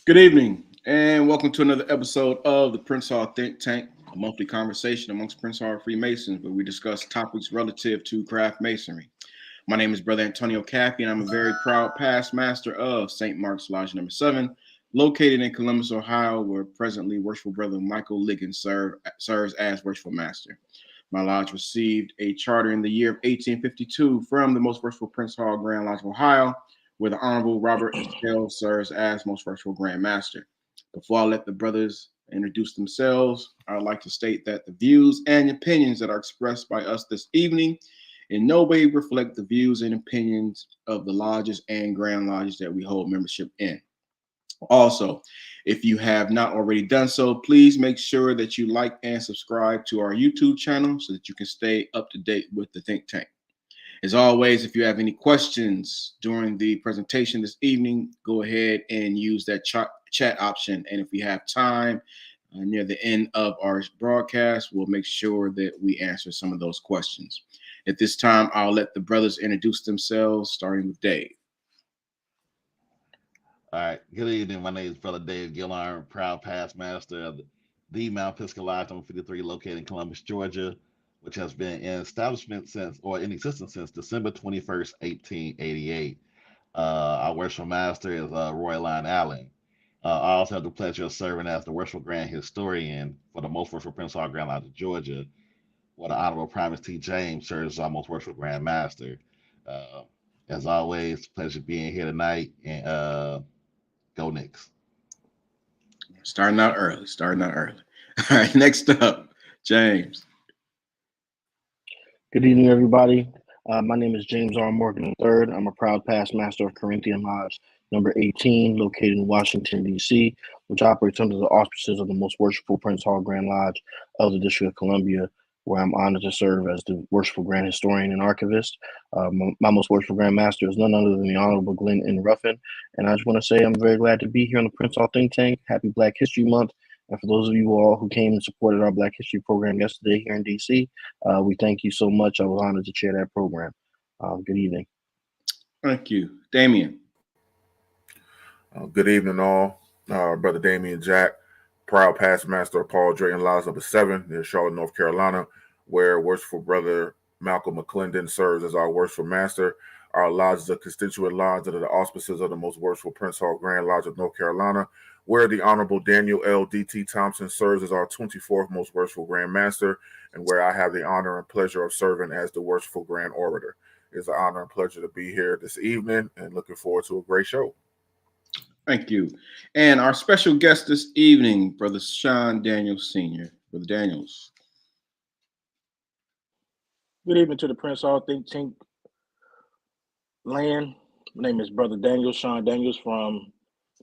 Good evening, and welcome to another episode of the Prince Hall Think Tank, a monthly conversation amongst Prince Hall Freemasons where we discuss topics relative to craft masonry. My name is Brother Antonio Caffey, and I'm a very proud past master of St. Mark's Lodge Number 7, located in Columbus, Ohio, where presently Worshipful Brother Michael Liggins serves as Worshipful Master. My lodge received a charter in the year of 1852 from the Most Worshipful Prince Hall Grand Lodge of Ohio, where the Honorable Robert Estelle serves as Most Worshipful Grand Master. Before I let the brothers introduce themselves, I would like to state that the views and opinions that are expressed by us this evening in no way reflect the views and opinions of the lodges and Grand Lodges that we hold membership in. Also, if you have not already done so, please make sure that you like and subscribe to our YouTube channel so that you can stay up to date with the Think Tank. As always, if you have any questions during the presentation this evening, go ahead and use that chat option. And if we have time near the end of our broadcast, we'll make sure that we answer some of those questions. At this time, I'll let the brothers introduce themselves, starting with Dave. All right. Good evening. My name is Brother Dave Gillard, proud past master of the Mount Pisgah Lodge number 53, located in Columbus, Georgia, which has been in establishment since, or in existence since December 21st, 1888. Our worshipful master is Roy Lyon Allen. I also have the pleasure of serving as the worshipful grand historian for the Most Worshipful Prince Hall Grand Lodge of Georgia, where the Honorable Primus T. James serves as our Most Worshipful Grand Master. Uh, as always, pleasure being here tonight, and go Knicks. Starting out early. All right, next up, James. Good evening, everybody. My name is James R. Morgan III. I'm a proud past master of Corinthian Lodge number 18, located in Washington, D.C., which operates under the auspices of the Most Worshipful Prince Hall Grand Lodge of the District of Columbia, where I'm honored to serve as the Worshipful Grand Historian and Archivist. My Most Worshipful Grand Master is none other than the Honorable Glenn N. Ruffin, and I just want to say I'm very glad to be here on the Prince Hall Think Tank. Happy Black History Month. And for those of you all who came and supported our Black History program yesterday here in DC, we thank you so much. I was honored to chair that program. Good evening. Thank you. Damien. Good evening, all. Brother Damian Jack, proud past master of Paul Drayton Lodge number 7 near Charlotte, North Carolina, where worshipful brother Malcolm McClendon serves as our worshipful master. Our lodge is a constituent lodge under the auspices of the Most Worshipful Prince Hall Grand Lodge of North Carolina, where the Honorable Daniel L. D.T. Thompson serves as our 24th Most Worshipful Grand Master, and where I have the honor and pleasure of serving as the Worshipful Grand Orator. It's an honor and pleasure to be here this evening, and looking forward to a great show. Thank you. And our special guest this evening, Brother Sean Daniels Sr. Brother Daniels. Good evening to the Prince Hall Think Tank land. My name is Brother Daniels, Sean Daniels, from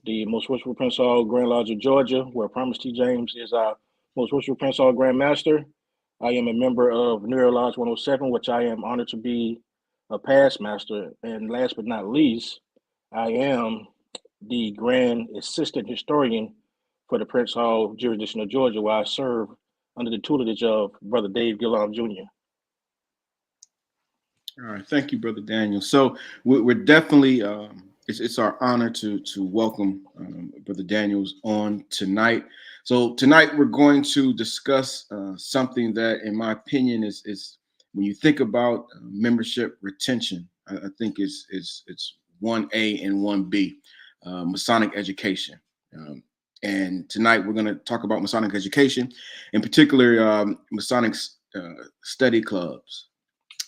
the Most Worshipful Prince Hall Grand Lodge of Georgia, where Primus T. James is our Most Worshipful Prince Hall Grand Master. I am a member of New Era Lodge 107, which I am honored to be a past master. And last but not least, I am the Grand Assistant Historian for the Prince Hall jurisdiction of Georgia, where I serve under the tutelage of Brother Dave Gillard Jr. All right, thank you, Brother Daniel. So we're definitely it's our honor to welcome Brother Daniels on tonight. So tonight we're going to discuss something that, in my opinion, is when you think about membership retention, I think it's 1A and 1B, Masonic education. And tonight we're going to talk about Masonic education, in particular Masonic study clubs.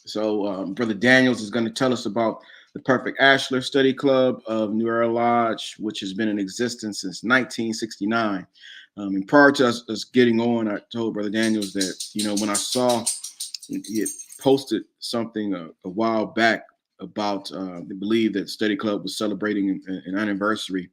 So Brother Daniels is going to tell us about the Perfect Ashlar Study Club of New Era Lodge, which has been in existence since 1969. And prior to us getting on, I told Brother Daniels that, when I saw he had posted something a while back about, they believe that Study Club was celebrating an anniversary,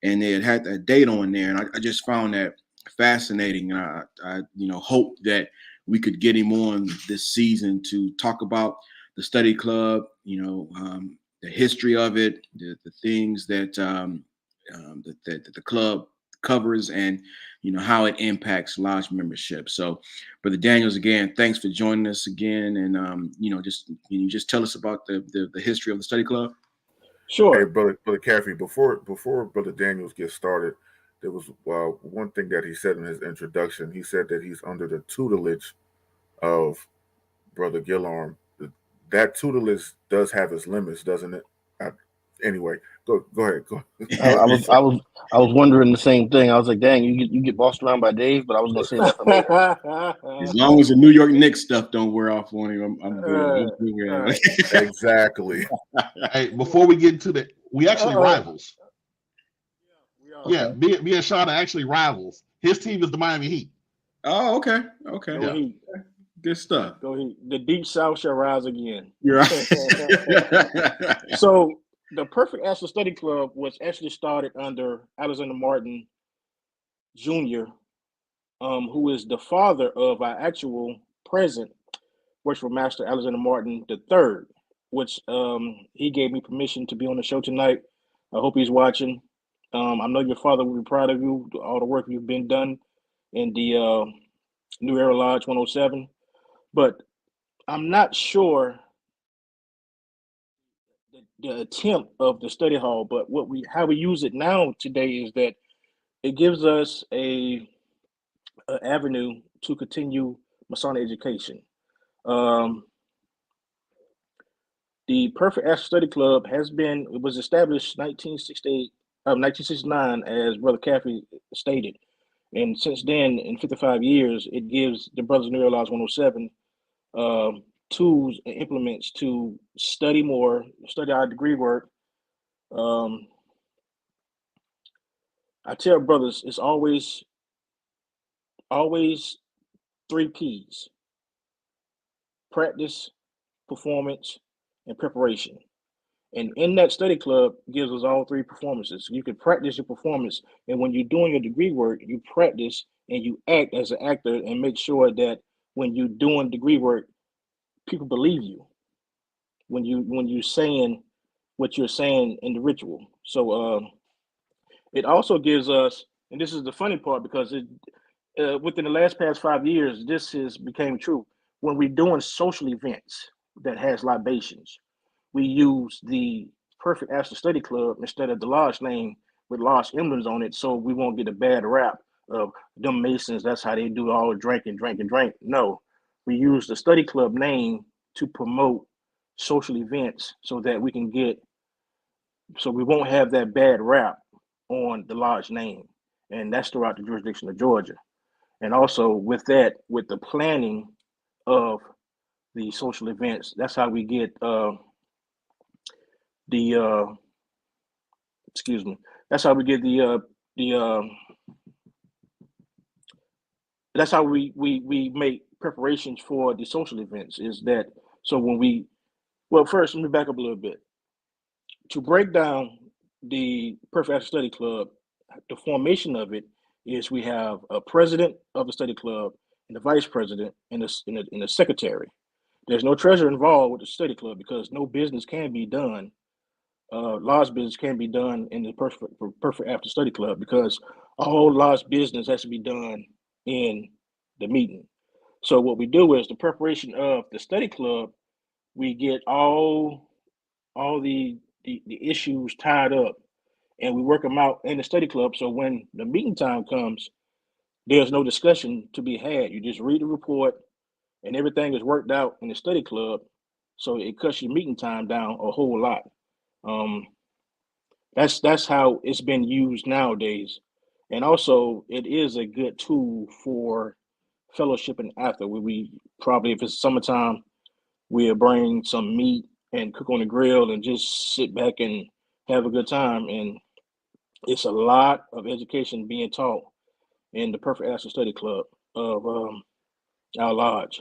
and they had that date on there. And I just found that fascinating. And I hope that we could get him on this season to talk about the study club, the history of it, the things that that the club covers, and how it impacts lodge membership. So, Brother Daniels, again, thanks for joining us again, and can you just tell us about the history of the study club? Sure. brother Caffey, before Brother Daniels gets started, there was one thing that he said in his introduction. He said that he's under the tutelage of Brother Gillarm. That tutelage does have its limits, doesn't it? Anyway, go ahead. Go. I was wondering the same thing. I was like, dang, you get bossed around by Dave, but I was gonna say that for later. As long as the New York Knicks stuff don't wear off on him, I'm good. Exactly. Hey, before we get into that, we actually rivals. Yeah, Okay. me and Sean are actually rivals. His team is the Miami Heat. Oh, okay. Go Heat. Good stuff. Go Heat. The Deep South shall rise again. You're right. So the Perfect Astro Study Club was actually started under Alexander Martin Jr., who is the father of our actual present Worshipful Master Alexander Martin III, which he gave me permission to be on the show tonight. I hope he's watching. I know your father will be proud of you, all the work you've been done in the New Era Lodge 107. But I'm not sure the attempt of the study hall, but how we use it now today is that it gives us a avenue to continue Masonic education. The Perfect Astro Study Club was established 1969, as Brother Caffey stated. And since then, in 55 years, it gives the Brothers of New Era Lodge 107 tools and implements to study more, study our degree work. I tell brothers, it's always 3 P's: practice, performance, and preparation. And in that study club gives us all 3 performances. You can practice your performance, and when you're doing your degree work, you practice and you act as an actor and make sure that when you're doing degree work, people believe you when you're saying what you're saying in the ritual. So it also gives us, and this is the funny part because within the last past 5 years, this has became true. When we're doing social events that has libations, we use the Perfect Astro Study Club instead of the lodge name with lodge emblems on it, so we won't get a bad rap of them Masons. That's how they do all drink. No, we use the study club name to promote social events so that we won't have that bad rap on the lodge name, and that's throughout the jurisdiction of Georgia. And also with that, with the planning of the social events, that's how we get that's how we get that's how we make preparations for the social events. Is that so? First, let me back up a little bit to break down the Perfect Astro Study Club. The formation of it is we have a president of the study club and the vice president and the secretary. There's no treasurer involved with the study club because no business can be done. Lodge business can be done in the Perfect After Study Club because all lodge business has to be done in the meeting. So what we do is the preparation of the study club, we get all the issues tied up and we work them out in the study club. So when the meeting time comes, there's no discussion to be had. You just read the report and everything is worked out in the study club. So it cuts your meeting time down a whole lot. That's how it's been used nowadays. And also it is a good tool for fellowshipping after we probably, if it's summertime, we'll bring some meat and cook on the grill and just sit back and have a good time. And it's a lot of education being taught in the Perfect Astro Study Club of our lodge.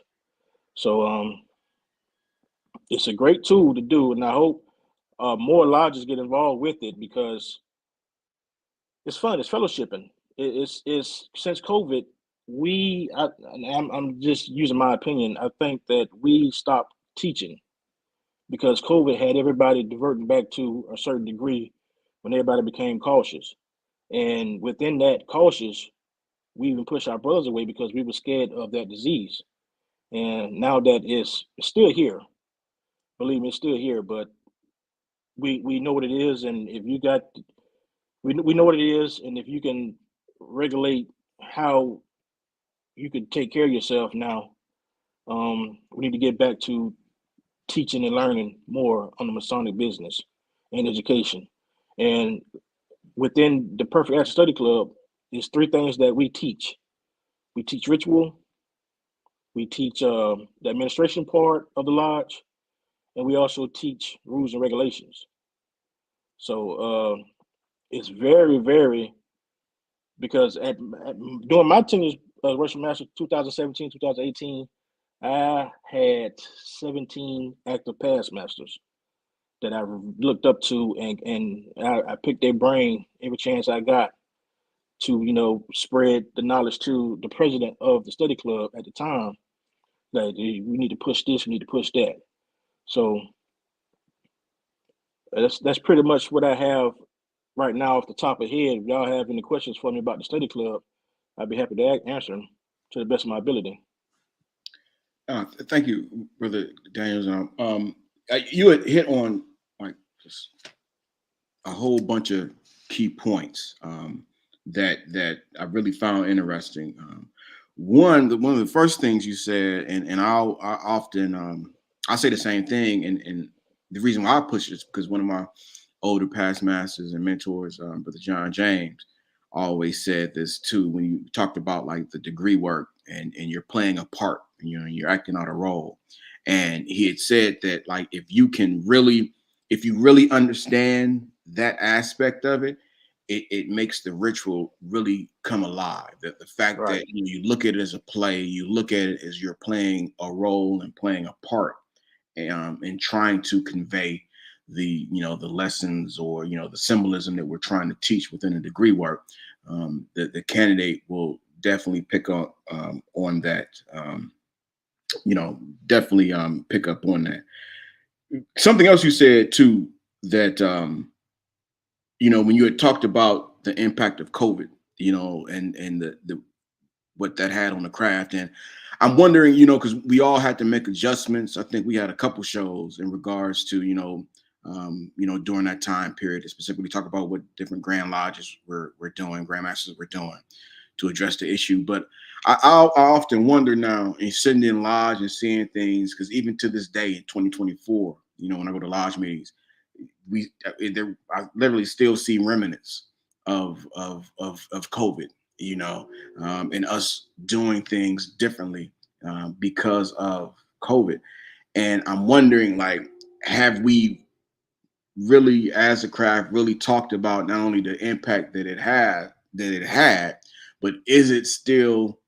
So it's a great tool to do, and I hope more lodges get involved with it because it's fun. It's fellowshipping. It's since COVID, I'm just using my opinion. I think that we stopped teaching because COVID had everybody diverting back to a certain degree when everybody became cautious. And within that cautious, we even pushed our brothers away because we were scared of that disease. And now that it's still here, believe me, it's still here, but we know what it is, and if you got we know what it is, and if you can regulate how you could take care of yourself now, we need to get back to teaching and learning more on the Masonic business and education. And within the Perfect Action Study Club, is three things that we teach. We teach ritual, we teach the administration part of the lodge, and we also teach rules and regulations. So it's very, very, because during my tenure as Worship Master 2017, 2018, I had 17 active past masters that I looked up to, and I picked their brain every chance I got to spread the knowledge to the president of the study club at the time that we need to push this, we need to push that. So that's pretty much what I have right now off the top of head. If y'all have any questions for me about the study club, I'd be happy to answer them to the best of my ability. Thank you, Brother Daniels. You had hit on like just a whole bunch of key points that I really found interesting. One of the first things you said, and I often I say the same thing, and the reason why I push it is because one of my older past masters and mentors, Brother John James, always said this too when you talked about like the degree work and you're playing a part, and you're acting out a role. And he had said that like if you really understand that aspect of it, it makes the ritual really come alive. The fact Right. that you look at it as a play, you look at it as you're playing a role and playing a part, and trying to convey the lessons or the symbolism that we're trying to teach within the degree work. The candidate will definitely pick up on that. Definitely pick up on that. Something else you said too, that when you had talked about the impact of COVID, and the what that had on the craft. And I'm wondering, because we all had to make adjustments. I think we had a couple shows in regards to, during that time period, specifically talk about what different Grand Lodges were doing, Grandmasters were doing to address the issue. But I often wonder now, in sitting in lodge and seeing things, because even to this day in 2024, when I go to lodge meetings, I literally still see remnants of COVID, and us doing things differently because of COVID. And I'm wondering, like, have we really, as a craft, really talked about not only the impact that it had, but is it still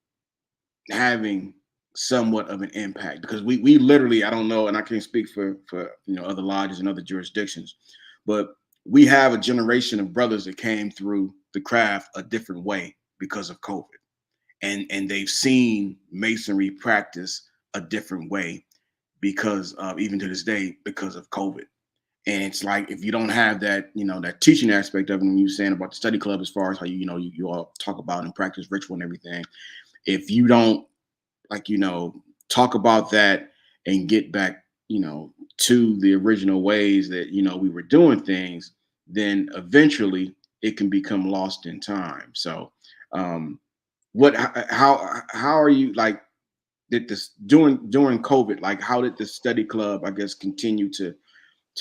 having somewhat of an impact? Because we literally, I don't know, and I can't speak for other lodges and other jurisdictions, but we have a generation of brothers that came through the craft a different way because of COVID, and they've seen Masonry practice a different way because of, even to this day, because of COVID. And it's like, if you don't have that, that teaching aspect of it, and you were saying about the study club, as far as how you all talk about and practice ritual and everything, if you don't talk about that and get back, to the original ways that, we were doing things, then eventually it can become lost in time. So, how are you, like, did this during COVID, like, how did the study club, I guess, continue to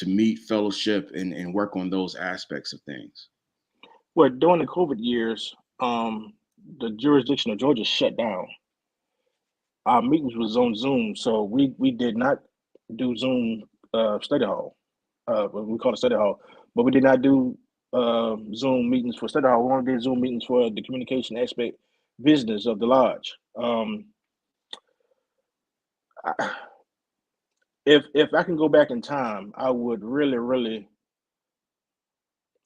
meet, fellowship, and work on those aspects of things? Well, during the COVID years, the jurisdiction of Georgia shut down. Our meetings was on Zoom, so we did not do Zoom study hall. We call it study hall, but we did not do Zoom meetings for study hall. We only did Zoom meetings for the communication aspect business of the lodge. If I can go back in time, I would really, really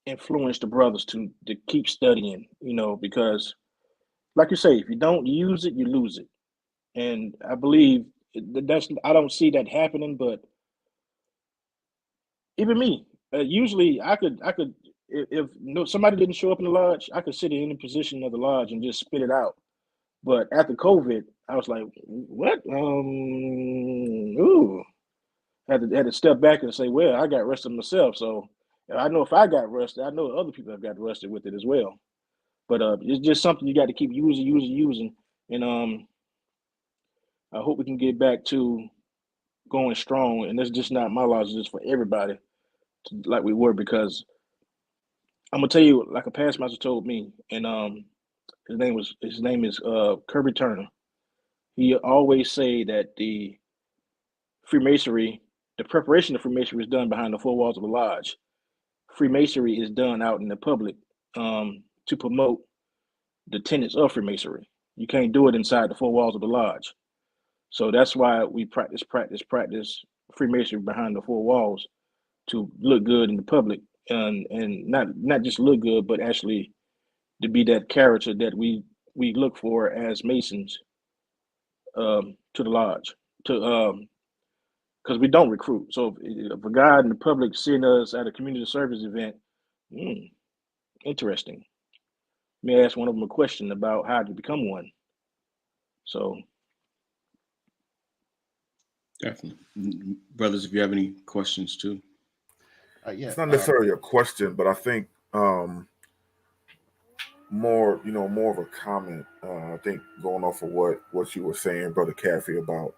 influence the brothers to keep studying, because like you say, if you don't use it, you lose it. And I believe I don't see that happening, but even me, usually I could if no somebody didn't show up in the lodge, I could sit in any position of the lodge and just spit it out. But after COVID, I was like, what? Ooh, had to step back and say, well, I got rest of myself. So And I know if I got rusted, I know other people have got rusted with it as well. But it's just something you got to keep using. And I hope we can get back to going strong. And that's just not my loss, it's just for everybody like we were. Because I'm gonna tell you, like a past master told me, and his name is Kirby Turner. He always say that the Freemasonry, the preparation of Freemasonry is done behind the four walls of the lodge. Freemasonry is done out in the public to promote the tenets of Freemasonry. You can't do it inside the four walls of the lodge. So that's why we practice Freemasonry behind the four walls to look good in the public, and not just look good, but actually to be that character that we look for as Masons to the lodge, to because we don't recruit. So if a guy in the public seeing us at a community service event, interesting. May I ask one of them a question about how to become one. So Definitely. Brothers, if you have any questions too. Yeah, It's not necessarily a question, but I think more of a comment. I think going off of what you were saying, Brother Caffey, about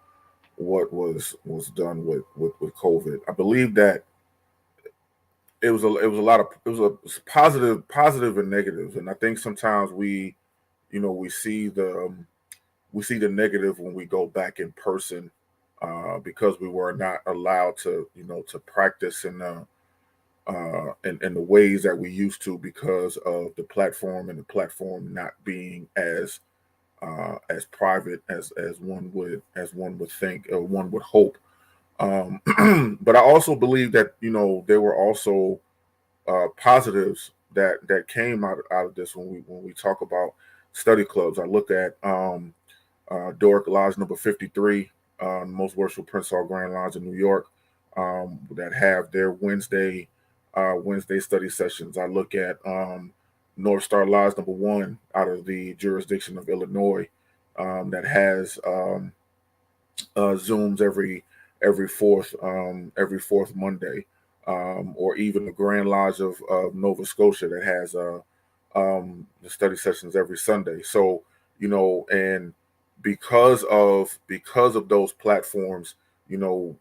what was done with COVID. I believe that it was a lot of it was positive and negatives, and I think sometimes we see the negative when we go back in person, because we were not allowed to to practice in the ways that we used to, because of the platform, and the platform not being as private as one would think, or one would hope. But I also believe that there were also positives that came out of this when we talk about study clubs. I look at Doric Lodge number 53, most worshipful Prince Hall Grand Lodge in New York, that have their Wednesday study sessions. I look at North Star Lodge number 1 out of the jurisdiction of Illinois, that has Zooms every fourth Monday, or even the Grand Lodge of Nova Scotia that has the study sessions every Sunday. So and because of those platforms, a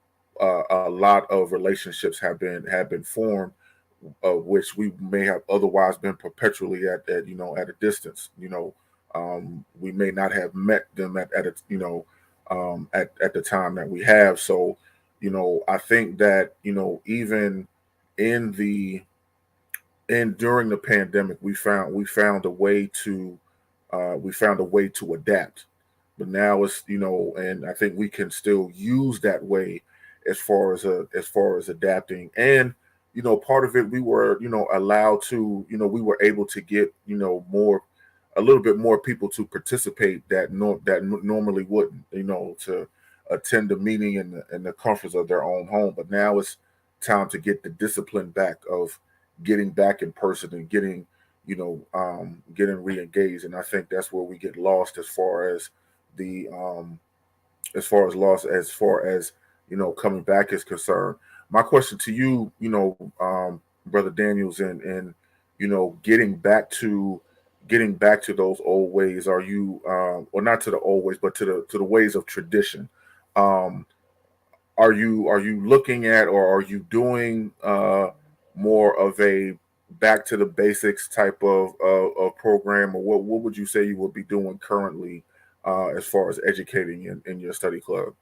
lot of relationships have been formed, of which we may have otherwise been perpetually at at a distance. We may not have met them at a at the time that we have. So I think that even in the during the pandemic, we found a way to adapt. But now it's and I think we can still use that way as far as adapting. And part of it, we were allowed to we were able to get a little bit more people to participate that normally wouldn't, to attend the meeting in the comforts of their own home. But now it's time to get the discipline back of getting back in person and getting getting re-engaged. And I think that's where we get lost as far as the coming back is concerned. My question to you, Brother Daniels, and getting back to those old ways, are you or not to the old ways, but to the ways of tradition? Are you looking at, or are you doing more of a back to the basics type of program, or what would you say you would be doing currently as far as educating in your study club?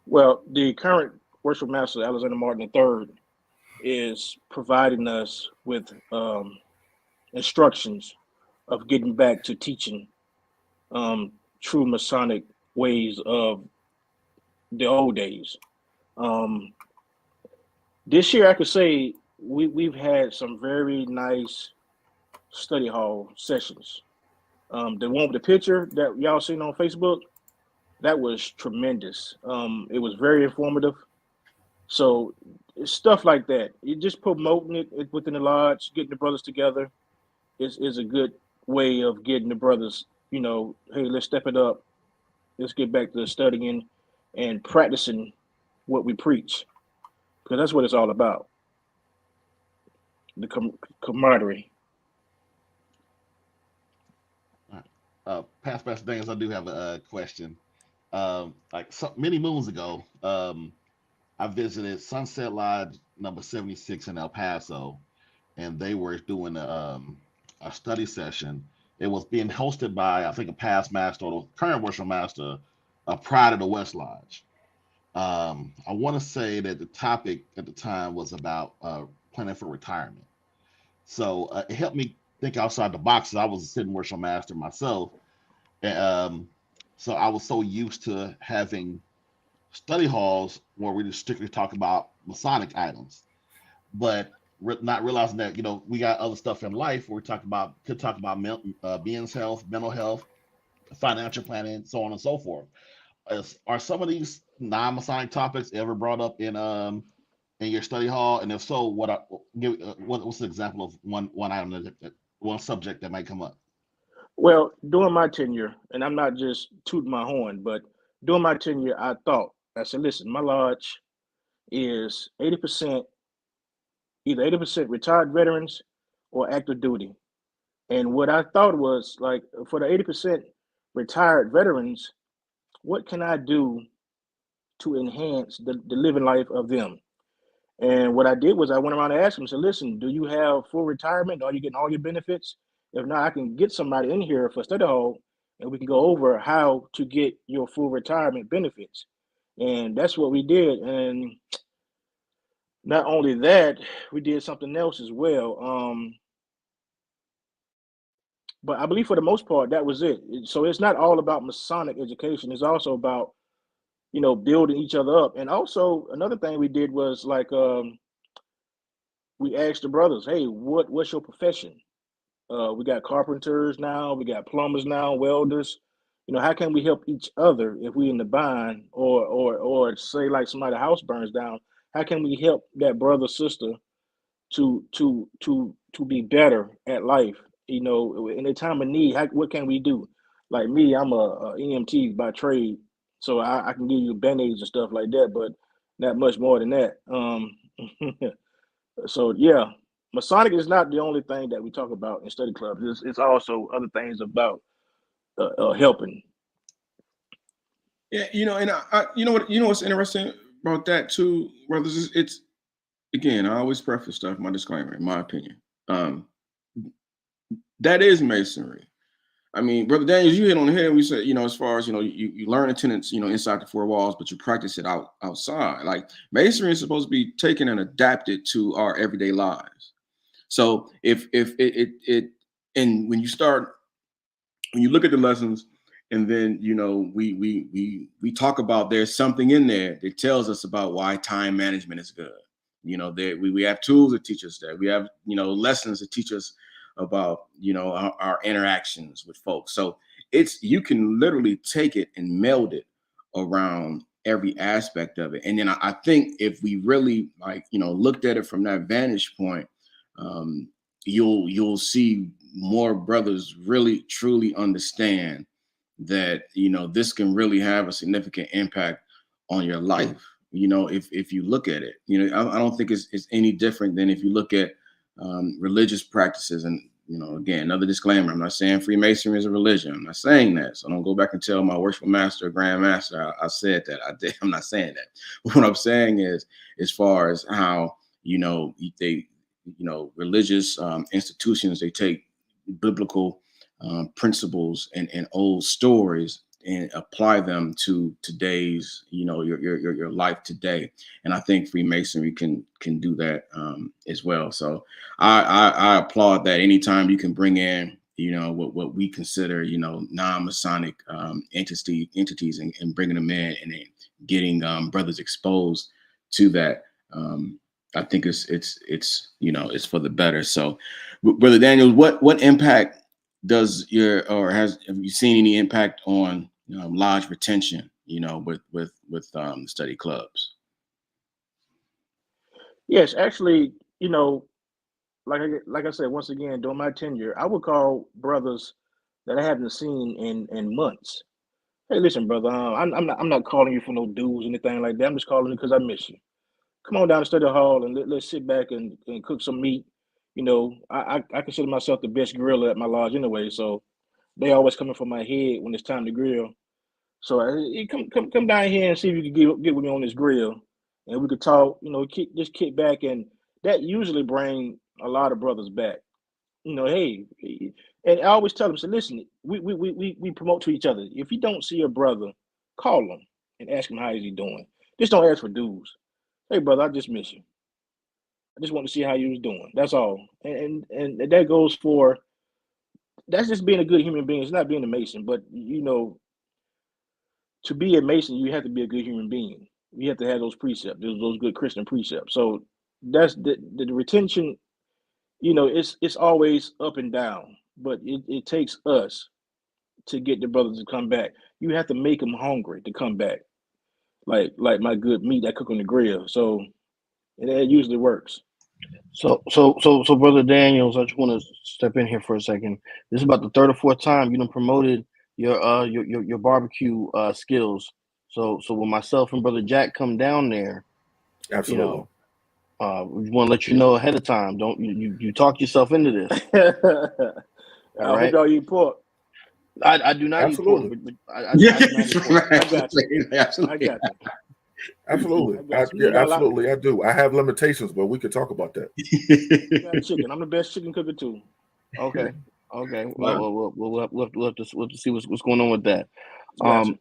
well, the current worship master Alexander Martin III is providing us with instructions of getting back to teaching true Masonic ways of the old days. Um, this year, I could say we've had some very nice study hall sessions. The one with the picture that y'all seen on Facebook, that was tremendous. It was very informative. So it's stuff like that. You just promoting it within the lodge, getting the brothers together is a good way of getting the brothers. Hey, let's step it up. Let's get back to studying and practicing what we preach, because that's what it's all about. the camaraderie. Past Pastor Daniels, I do have a question. Like many moons ago, I visited Sunset Lodge number 76 in El Paso, and they were doing a study session. It was being hosted by, I think, a past master or the current worship master, a Pride of the West Lodge. I want to say that the topic at the time was about planning for retirement. So it helped me think outside the box. I was a sitting worship master myself, and, so I was so used to having study halls where we just strictly talk about Masonic items, but not realizing that we got other stuff in life where we could talk about being's health, mental health, financial planning, so on and so forth. Are some of these non-Masonic topics ever brought up in your study hall? And if so, what's the example of one item one subject that might come up? Well, during my tenure, and I'm not just tooting my horn, but during my tenure, I said, listen, my lodge is 80%, either 80% retired veterans or active duty. And what I thought was like for the 80% retired veterans, what can I do to enhance the living life of them? And what I did was I went around and asked them, said, listen, do you have full retirement? Are you getting all your benefits? If not, I can get somebody in here for study hall and we can go over how to get your full retirement benefits. And that's what we did. And not only that, we did something else as well. But I believe for the most part, that was it. So it's not all about Masonic education. It's also about, building each other up. And also another thing we did was like we asked the brothers, hey, what's your profession? We got carpenters now, we got plumbers now, welders. How can we help each other if we in the bind or say like somebody house burns down? How can we help that brother sister to be better at life? In a time of need, what can we do? Like me, I'm a EMT by trade, so I can give you band-aids and stuff like that, but not much more than that. So yeah, Masonic is not the only thing that we talk about in study clubs. It's also other things about helping. Yeah, and what's interesting about that too, brothers. It's again, I always preface stuff. My disclaimer, in my opinion, that is Masonry. I mean, Brother Daniels, you hit on the head. We said, as far as you learn the tenets, inside the four walls, but you practice it outside. Like Masonry is supposed to be taken and adapted to our everyday lives. So if and when you look at the lessons, and then we talk about there's something in there that tells us about why time management is good. We have tools that teach us that. We have lessons that teach us about our interactions with folks. So you can literally take it and meld it around every aspect of it. And then I think if we really looked at it from that vantage point, you'll see more brothers really truly understand that this can really have a significant impact on your life. If you look at it, I don't think it's any different than if you look at religious practices. And again, another disclaimer: I'm not saying Freemasonry is a religion. I'm not saying that. So don't go back and tell my worshipful master or grand master I said that. I'm not saying that. But what I'm saying is, as far as how they religious institutions, they take biblical principles and old stories and apply them to today's your life today. And I think Freemasonry can do that as well. So I applaud that. Anytime you can bring in what we consider non-Masonic entities and bringing them in and getting brothers exposed to that, I think it's for the better. So Brother Daniels, what impact have you seen any impact on lodge retention with study clubs? Yes, actually, like I said, once again, during my tenure, I would call brothers that I haven't seen in months. Hey, listen, brother, I'm not calling you for no dues or anything like that. I'm just calling you because I miss you. Come on down to study hall and let's sit back and cook some meat You know, I consider myself the best griller at my lodge anyway, so they always coming for my head when it's time to grill. So you come down here and see if you can get with me on this grill, and we could talk. You know, just kick back, and that usually bring a lot of brothers back. You know, hey, and I always tell them, so listen, we promote to each other. If you don't see your brother, call him and ask him how is he doing. Just don't ask for dues. Hey, brother, I just miss you. I just want to see how you was doing. That's all. And that goes for that's just being a good human being. It's not being a Mason, but you know, to be a Mason, you have to be a good human being. You have to have those precepts, those good Christian precepts. So that's the retention. You know, it's always up and down, but it takes us to get the brothers to come back. You have to make them hungry to come back, like my good meat I cook on the grill. So that usually works. So, brother Daniels, I just want to step in here for a second. This is about the third or fourth time you done promoted your barbecue skills. So when myself and brother Jack come down there, you Absolutely. know, we want to let you know ahead of time. Don't you talk yourself into this? I All hope right. y'all eat pork. I do not eat pork, Absolutely. but I do not eat pork. I got you. I Absolutely. got you. Absolutely. I got you. You know, Absolutely. I do. I have limitations, but we could talk about that. I got chicken. I'm the best chicken cooker too. Okay. Okay. Wow. We'll have to see what's going on with that. Gotcha.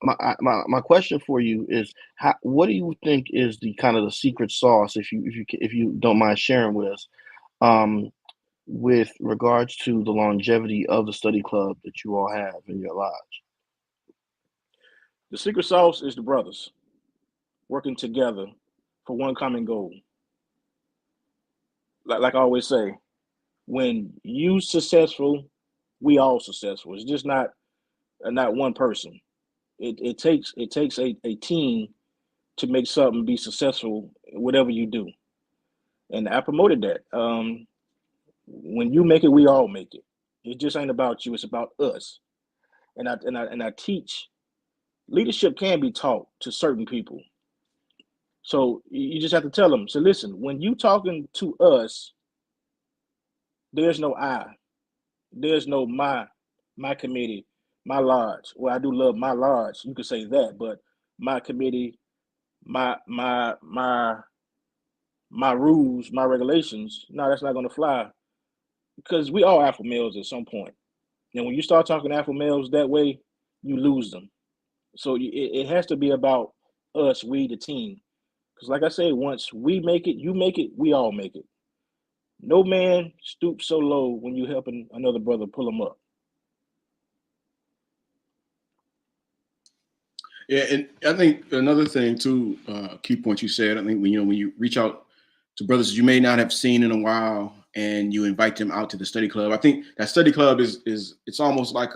My question for you is what do you think is the kind of the secret sauce, if you don't mind sharing with us, with regards to the longevity of the study club that you all have in your lodge? The secret sauce is the brothers working together for one common goal. Like I always say, when you successful, we all successful. It's just not one person. It takes a team to make something be successful, whatever you do. And I promoted that. When you make it, we all make it. It just ain't about you. It's about us. And I teach leadership can be taught to certain people. So you just have to tell them. So listen, when you talking to us, there's no I. There's no my committee, my lodge. Well, I do love my lodge. You could say that, but my committee, my rules, my regulations. No, that's not going to fly because we all alpha males at some point. And when you start talking alpha males that way, you lose them. So it has to be about us, we, the team. Because like I said, once we make it, you make it, we all make it. No man stoops so low when you helping another brother pull him up. Yeah, and I think another thing too, key point you said. I think when you reach out to brothers you may not have seen in a while, and you invite them out to the study club. I think that study club is it's almost like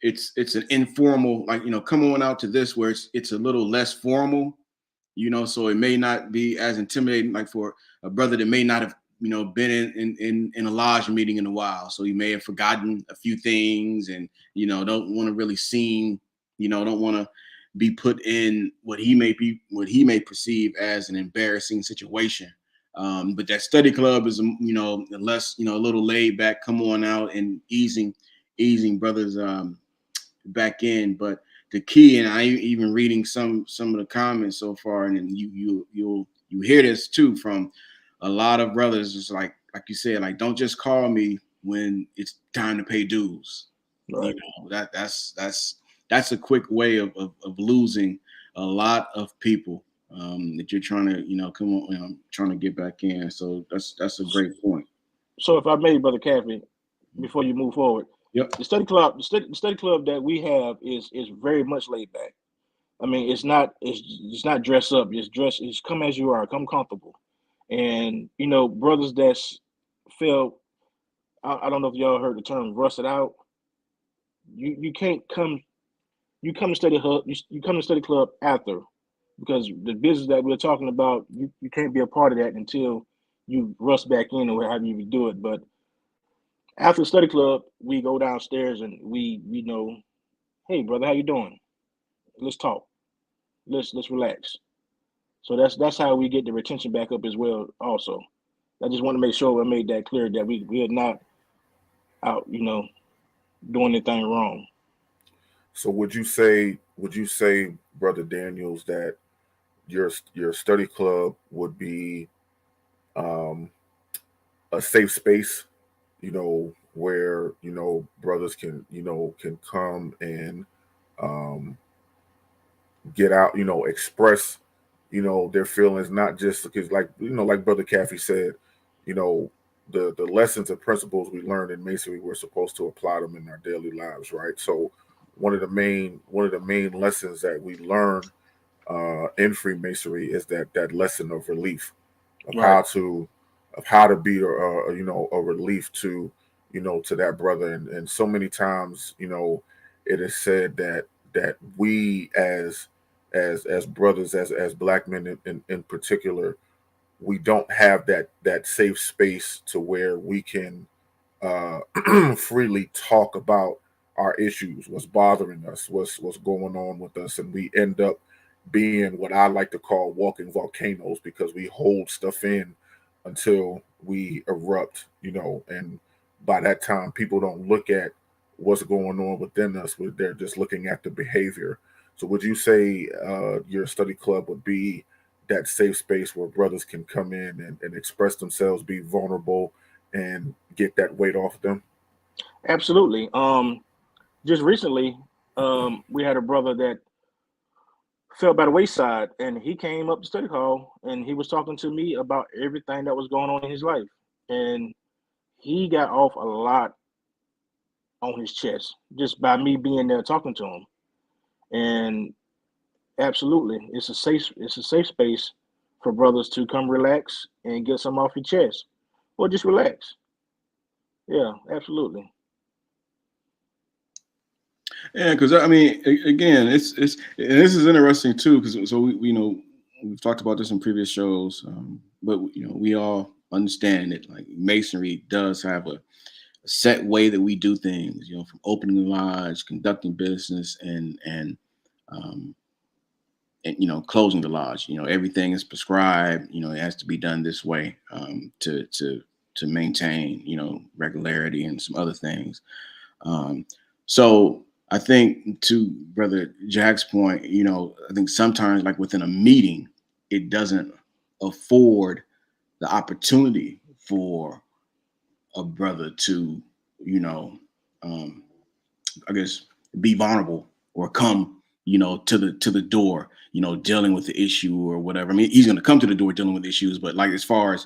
it's an informal, like come on out to this where it's a little less formal, so it may not be as intimidating like for a brother that may not have been in a lodge meeting in a while, so he may have forgotten a few things and don't want to really seem don't want to be put in what he may perceive as an embarrassing situation. But that study club is less a little laid back, come on out and easing brothers back in. But the key, and I even reading some of the comments so far, and then you'll hear this too from a lot of brothers. It's like you said, like, don't just call me when it's time to pay dues. Right. That's a quick way of losing a lot of people that you're trying to come on trying to get back in. So that's a great point. So if I may, Brother Caffey, before you move forward, Yep. the study club that we have is very much laid back. I mean, it's not dress up. It's come as you are, come comfortable. And brothers that's feel I don't know if y'all heard the term rusted out. You can't come you come to study hub you come to study club after because the business that we're talking about, you can't be a part of that until you rust back in or however you do it. But after the study club, we go downstairs and we know, hey brother, how you doing? Let's talk. Let's relax. So that's how we get the retention back up as well also. I just want to make sure I made that clear that we are not out, doing anything wrong. So would you say, Brother Daniels, that your study club would be um, a safe space, where brothers can come and um, get out, express, their feelings, not just because, like Brother Caffey said, you know, the lessons and principles we learned in Masonry, we're supposed to apply them in our daily lives, right? So one of the main lessons that we learn in Freemasonry is that lesson of relief, of Right. how to be a relief to that brother, and so many times it is said that we as brothers, as black men in particular, we don't have that safe space to where we can uh freely talk about our issues, what's bothering us, what's going on with us, and we end up being what I like to call walking volcanoes, because we hold stuff in until we erupt, and by that time people don't look at what's going on within us, they're just looking at the behavior. So would you say your study club would be that safe space where brothers can come in and express themselves, be vulnerable, and get that weight off them? Absolutely. Just recently, we had a brother that fell by the wayside, and he came up to study hall, and he was talking to me about everything that was going on in his life, and he got off a lot on his chest just by me being there talking to him. And absolutely, it's a safe space for brothers to come relax and get some off your chest, or just relax. Yeah, absolutely. Yeah, because I mean, again, it's and this is interesting too, because so we've talked about this in previous shows, but we all understand that like masonry does have a set way that we do things, from opening the lodge, conducting business, um, and closing the lodge. Everything is prescribed. It has to be done this way, to maintain regularity and some other things. So I think, to Brother Jack's point, I think sometimes, like within a meeting, it doesn't afford the opportunity for a brother to, you know, um, I guess, be vulnerable or come, to the door, dealing with the issue or whatever. I mean, he's going to come to the door dealing with issues, but like as far as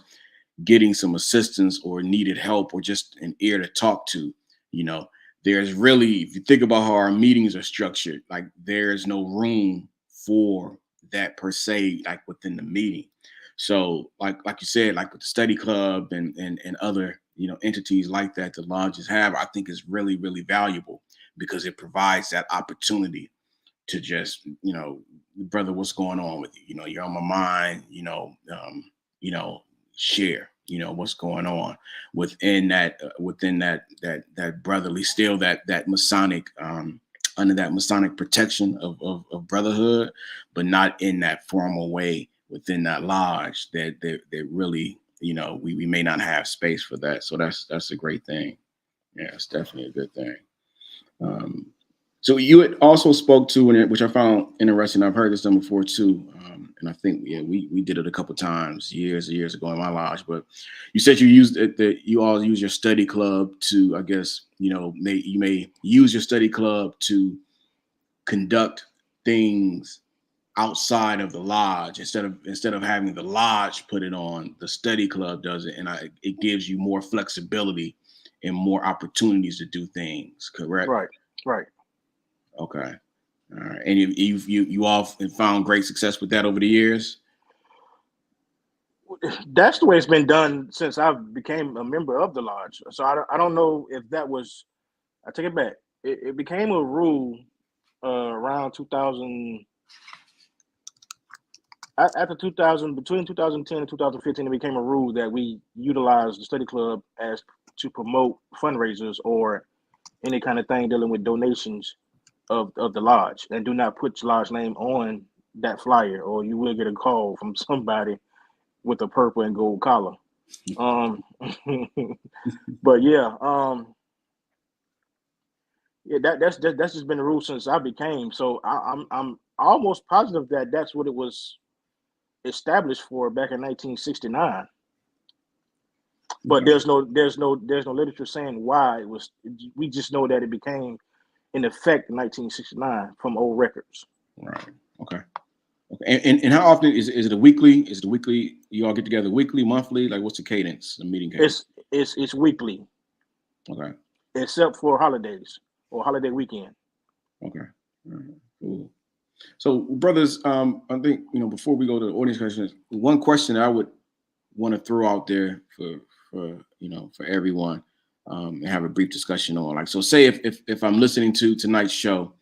getting some assistance or needed help or just an ear to talk to, you know, there's really, if you think about how our meetings are structured, like there's no room for that per se, like within the meeting. So like you said, like with the study club and other, entities like that the lodges have, I think is really, really valuable because it provides that opportunity to just, brother, what's going on with you? You're on my mind, you know, share, what's going on within that brotherly, still that Masonic, under that Masonic protection of brotherhood, but not in that formal way within that lodge that really, we may not have space for that. So that's a great thing. Yeah, it's definitely a good thing. Um, so you had also spoke to, and which I found interesting. I've heard this done before too, and I think we did it a couple times years and years ago in my lodge. But you said you used it, that you all use your study club to, I guess, you may use your study club to conduct things outside of the lodge, instead of having the lodge put it on. The study club does it, and it gives you more flexibility and more opportunities to do things. Correct? Right, right. Okay. All right. And you all found great success with that over the years? That's the way it's been done since I became a member of the lodge. So I don't know if that was. I take it back. It became a rule around 2000. After 2000, between 2010 and 2015, it became a rule that we utilize the study club as to promote fundraisers or any kind of thing dealing with donations of the lodge, and do not put your lodge name on that flyer, or you will get a call from somebody with a purple and gold collar. Um, but yeah, yeah, that's just been the rule since I became. So I'm almost positive that that's what it was established for back in 1969. But Okay. there's no literature saying why it was. We just know that it became in effect in 1969 from old records. Right. Okay. Okay. And how often is it a weekly? Is it a weekly? You all get together weekly, monthly? Like what's the cadence, the meeting cadence? It's weekly, Okay. except for holidays or holiday weekend. Okay. All right. Cool. So, brothers, I think before we go to the audience questions, one question I would want to throw out there for everyone, and have a brief discussion on. Like, so say if I'm listening to tonight's show,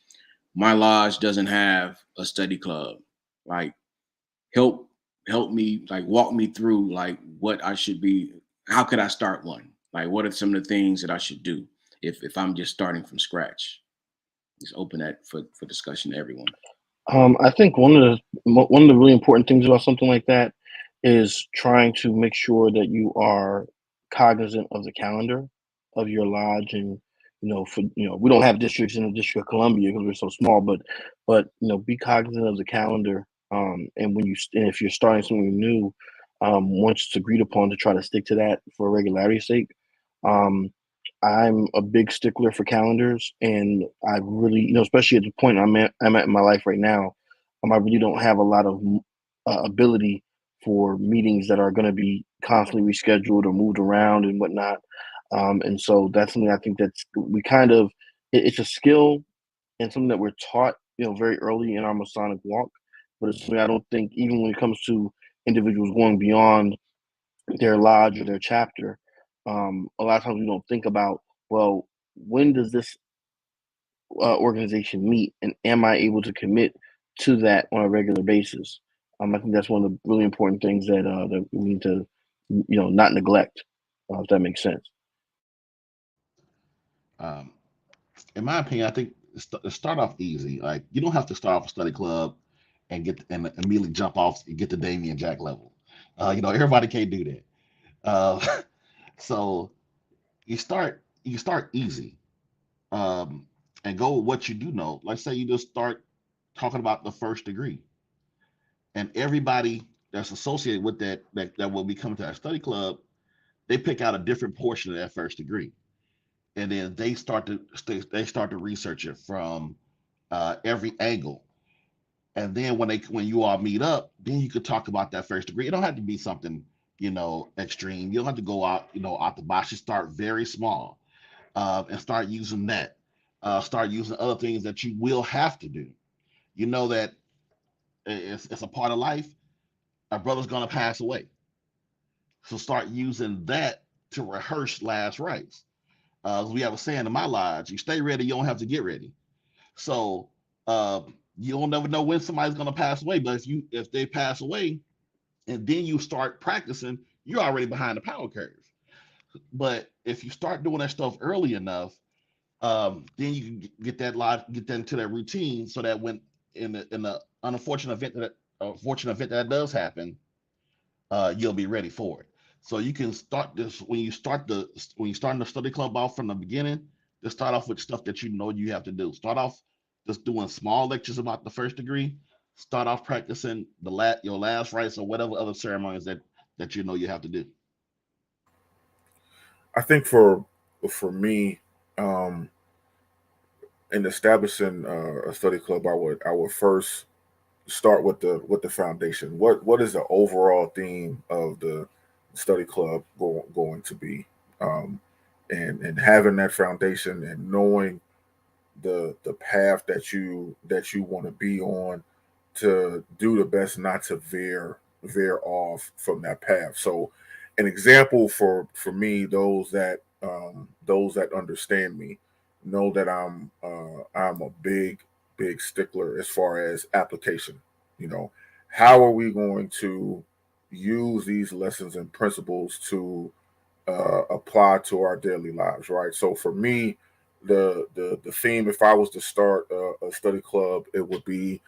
my lodge doesn't have a study club. Like, help me, like walk me through like what I should be. How could I start one? Like, what are some of the things that I should do if I'm just starting from scratch? Just open that for discussion to everyone. I think one of the really important things about something like that is trying to make sure that you are cognizant of the calendar of your lodge, and we don't have districts in the District of Columbia because we're so small, but be cognizant of the calendar. And and if you're starting something new, once it's agreed upon, to try to stick to that for regularity's sake. Um, I'm a big stickler for calendars, and I really, especially at the point I'm at in my life right now, I really don't have a lot of ability for meetings that are going to be constantly rescheduled or moved around and whatnot. And so that's something I think that's we kind of it's a skill and something that we're taught, very early in our Masonic walk. But it's something I don't think, even when it comes to individuals going beyond their lodge or their chapter, a lot of times we don't think about, well, when does this organization meet, and am I able to commit to that on a regular basis? I think that's one of the really important things that we need to, not neglect, if that makes sense. Um, in my opinion, I think start off easy. Like you don't have to start off a study club and immediately jump off and get to Damien Jack level. Everybody can't do that. Uh, so you start easy, um, and go with what you do know. Like say you just start talking about the first degree, and everybody that's associated with that will be coming to that study club, they pick out a different portion of that first degree, and then they start to research it from every angle. And then when you all meet up, then you could talk about that first degree. It don't have to be something extreme. You don't have to go out the box. You start very small, and start using that. Start using other things that you will have to do. You know that it's a part of life. A brother's gonna pass away, so start using that to rehearse last rites. We have a saying in my lodge: you stay ready, you don't have to get ready. So uh, you don't never know when somebody's gonna pass away, but if they pass away and then you start practicing, you're already behind the power curve. But if you start doing that stuff early enough, then you can get that into that routine, so that when in the unfortunate event that does happen, you'll be ready for it. So you can start this when you start the study club off from the beginning. Just start off with stuff that you know you have to do. Start off just doing small lectures about the first degree. Start off practicing your last rites or whatever other ceremonies that you know you have to do. I think for me, um, in establishing a study club, I would first start with the foundation. What is the overall theme of the study club going to be? Um, and having that foundation and knowing the path that you want to be on, to do the best not to veer off from that path. So an example for me, those that understand me know that I'm a big stickler as far as application. You know, how are we going to use these lessons and principles to apply to our daily lives, right? So for me, the theme, if I was to start a study club, it would be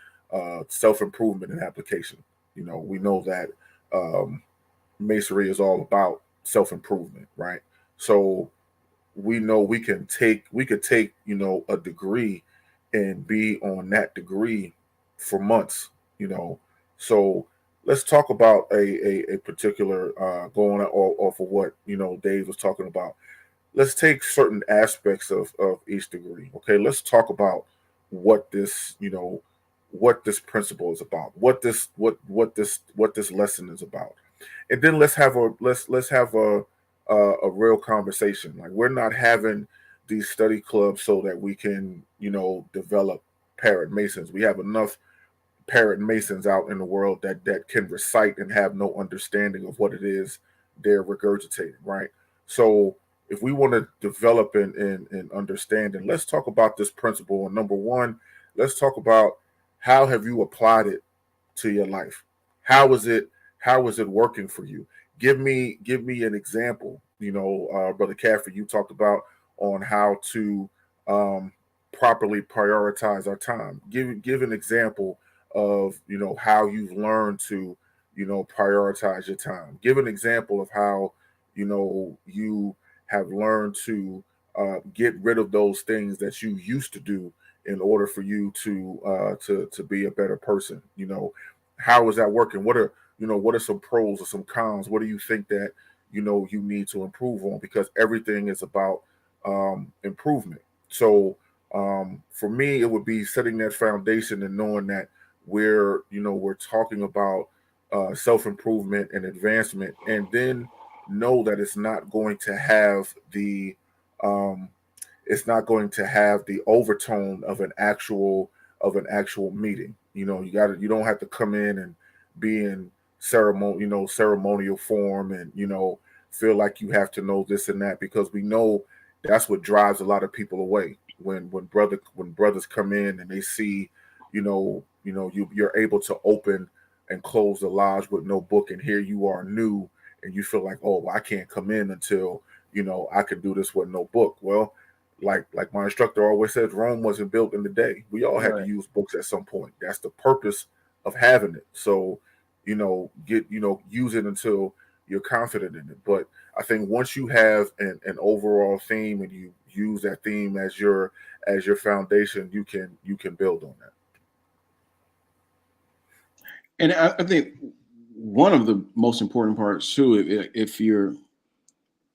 self improvement and application. We know that Masonry is all about self-improvement, right? So we know we could take, a degree and be on that degree for months, So let's talk about a particular going off of what Dave was talking about. Let's take certain aspects of each degree. Okay, let's talk about what this what this principle is about, what this lesson is about, and then let's have a real conversation. Like, we're not having these study clubs so that we can develop parrot masons. We have enough parrot masons out in the world that can recite and have no understanding of what it is they're regurgitating, right? So if we want to develop and understand, and let's talk about this principle. And number one, let's talk about how have you applied it to your life. How is it working for you? Give me an example. Brother Caffrey, you talked about on how to properly prioritize our time. Give an example of how you've learned to prioritize your time. Give an example of how you have learned to get rid of those things that you used to do in order for you to be a better person. How is that working? What are some pros or some cons? What do you think that you need to improve on? Because everything is about improvement. So for me, it would be setting that foundation and knowing that we're talking about self-improvement and advancement, and then know that um, it's not going to have the overtone of an actual meeting. You don't have to come in and be in ceremonial form, and feel like you have to know this and that, because we know that's what drives a lot of people away. When brothers come in and they see you're able to open and close the lodge with no book, and here you are new, and you feel like, oh, well, I can't come in until I can do this with no book. Well, like my instructor always says, Rome wasn't built in a day. We all had to use books at some point. That's the purpose of having it. So use it until you're confident in it. But I think once you have an overall theme, and you use that theme as your foundation, you can build on that. And I think one of the most important parts too, if you're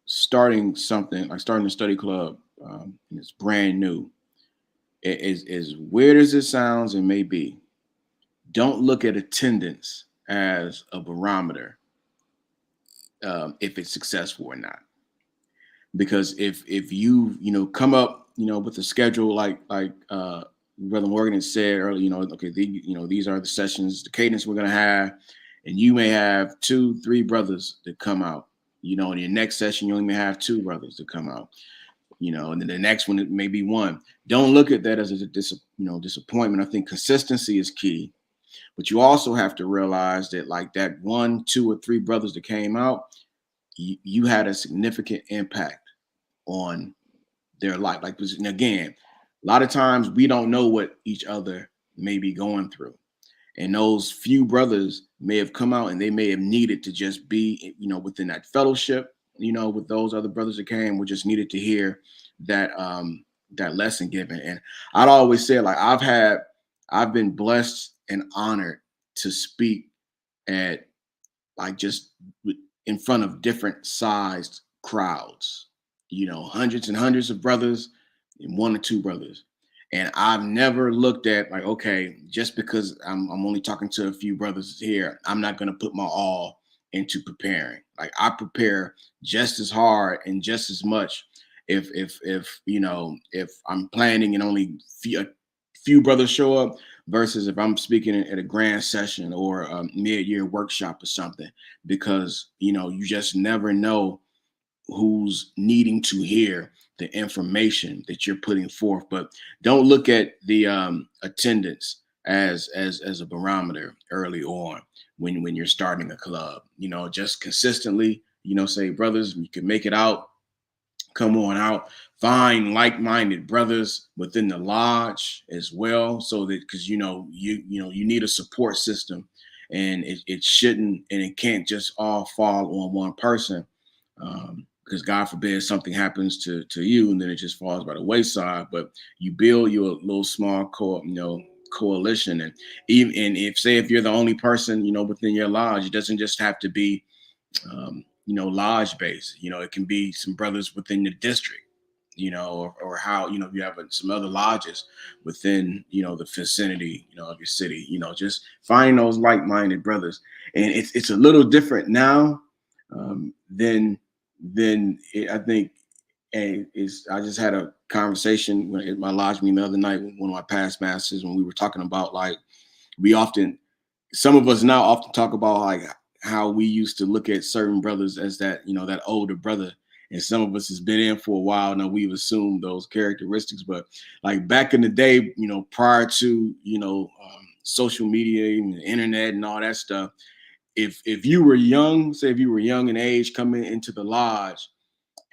starting something like starting a study club, and it's brand new, as weird as it sounds and may be, don't look at attendance as a barometer if it's successful or not. Because if you come up with a schedule like Brother Morgan had said earlier, okay, these are the sessions, the cadence we're gonna have, and you may have 2-3 brothers that come out. In your next session, you only may have 2 brothers to come out. And then the next one it may be 1. Don't look at that as a disappointment. I think consistency is key, but you also have to realize that like that 1, 2, or 3 brothers that came out, you had a significant impact on their life. Like, and again, a lot of times we don't know what each other may be going through. And those few brothers may have come out and they may have needed to just be, within that fellowship, with those other brothers that came, we just needed to hear that that lesson given. And I'd always say, like, I've been blessed and honored to speak at like just in front of different sized crowds, hundreds and hundreds of brothers and 1 or 2 brothers. And I've never looked at like, okay, just because I'm only talking to a few brothers here, I'm not going to put my all into preparing. Like, I prepare just as hard and just as much if I'm planning and only a few brothers show up, versus if I'm speaking at a grand session or a mid-year workshop or something, because you just never know who's needing to hear the information that you're putting forth. But don't look at the attendance as a barometer early on when you're starting a club. Just consistently, say, brothers, you can make it out, come on out. Find like-minded brothers within the lodge as well, so that, because you need a support system, and it shouldn't and it can't just all fall on one person. because God forbid something happens to you and then it just falls by the wayside. But you build your little small coalition, and even if you're the only person within your lodge, it doesn't just have to be lodge based. It can be some brothers within the district, or how you have some other lodges within the vicinity of your city. Just find those like-minded brothers, and it's a little different now than I think. I just had a conversation at my lodge meeting the other night with one of my past masters when we were talking about, like, some of us now often talk about like how we used to look at certain brothers as that that older brother, and some of us has been in for a while now. We've assumed those characteristics, but like back in the day, prior to social media and the internet and all that stuff, if you were young, say if you were young in age coming into the lodge,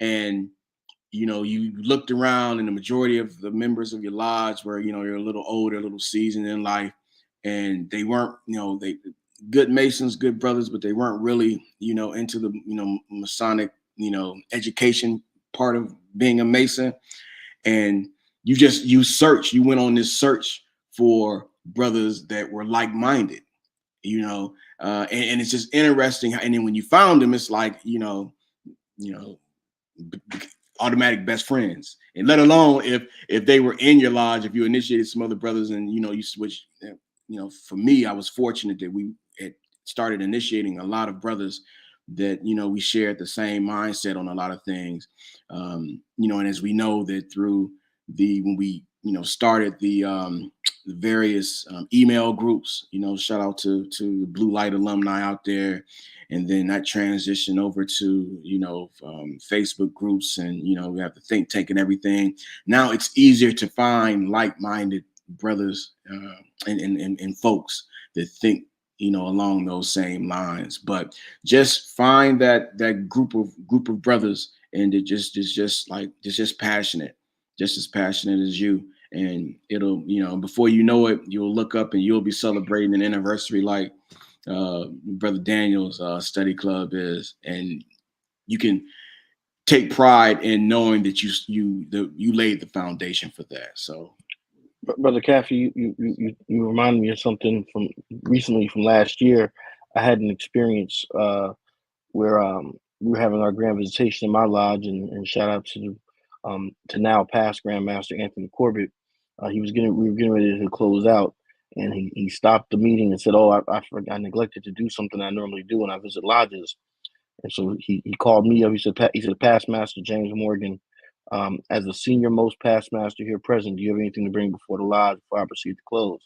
and you looked around and the majority of the members of your lodge were, you're a little older, a little seasoned in life, and they weren't, they good Masons, good brothers, but they weren't really, into the, Masonic, education part of being a Mason. And you went on this search for brothers that were like-minded, and it's just interesting. And then when you found them, it's like, automatic best friends. And let alone if they were in your lodge, if you initiated some other brothers and you switched. For me, I was fortunate that we had started initiating a lot of brothers that we shared the same mindset on a lot of things. And as we know that through when we started the various email groups, shout out to the Blue Light alumni out there. And then that transition over to, Facebook groups, and, we have the think tank and everything. Now it's easier to find like-minded brothers and folks that think, along those same lines. But just find that group of brothers, and it just passionate, just as passionate as you. And it'll, before you know it, you'll look up and you'll be celebrating an anniversary like Brother Daniel's study club is, and you can take pride in knowing that you laid the foundation for that. So, Brother Caffey, you remind me of something from recently from last year. I had an experience where we were having our grand visitation in my lodge, and shout out to now past Grandmaster Anthony Corbett. We were getting ready to close out, and he stopped the meeting and said, "Oh, I neglected to do something I normally do when I visit lodges." And so he called me up. He said, "Past Master James Morgan, as the senior most past master here present, do you have anything to bring before the lodge before I proceed to close?"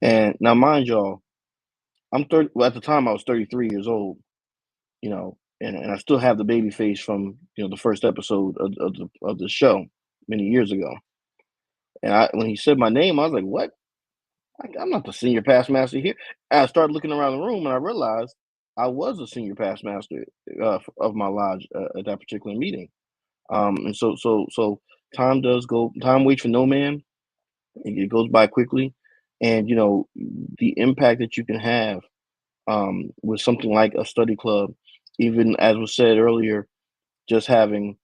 And now, mind y'all, I'm 30. Well, at the time, I was 33 years old. And I still have the baby face from the first episode of the show many years ago. And when he said my name, I was like, "What? I'm not the senior past master here." I started looking around the room, and I realized I was a senior past master of my lodge at that particular meeting. And so time does go. Time waits for no man. It goes by quickly, and the impact that you can have with something like a study club, even as was said earlier, just having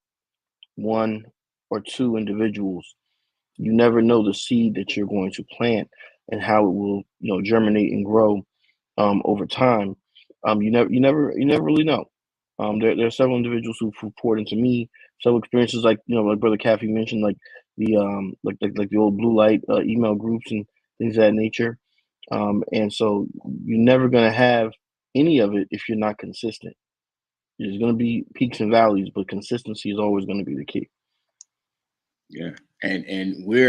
one or two individuals, you never know the seed that you're going to plant and how it will, germinate and grow over time. You never really know. There are several individuals who poured into me. Several experiences, like like Brother Caffey mentioned, like the like the old Blue Light email groups and things of that nature. And so you're never gonna have any of it if you're not consistent. There's gonna be peaks and valleys, but consistency is always gonna be the key. Yeah, and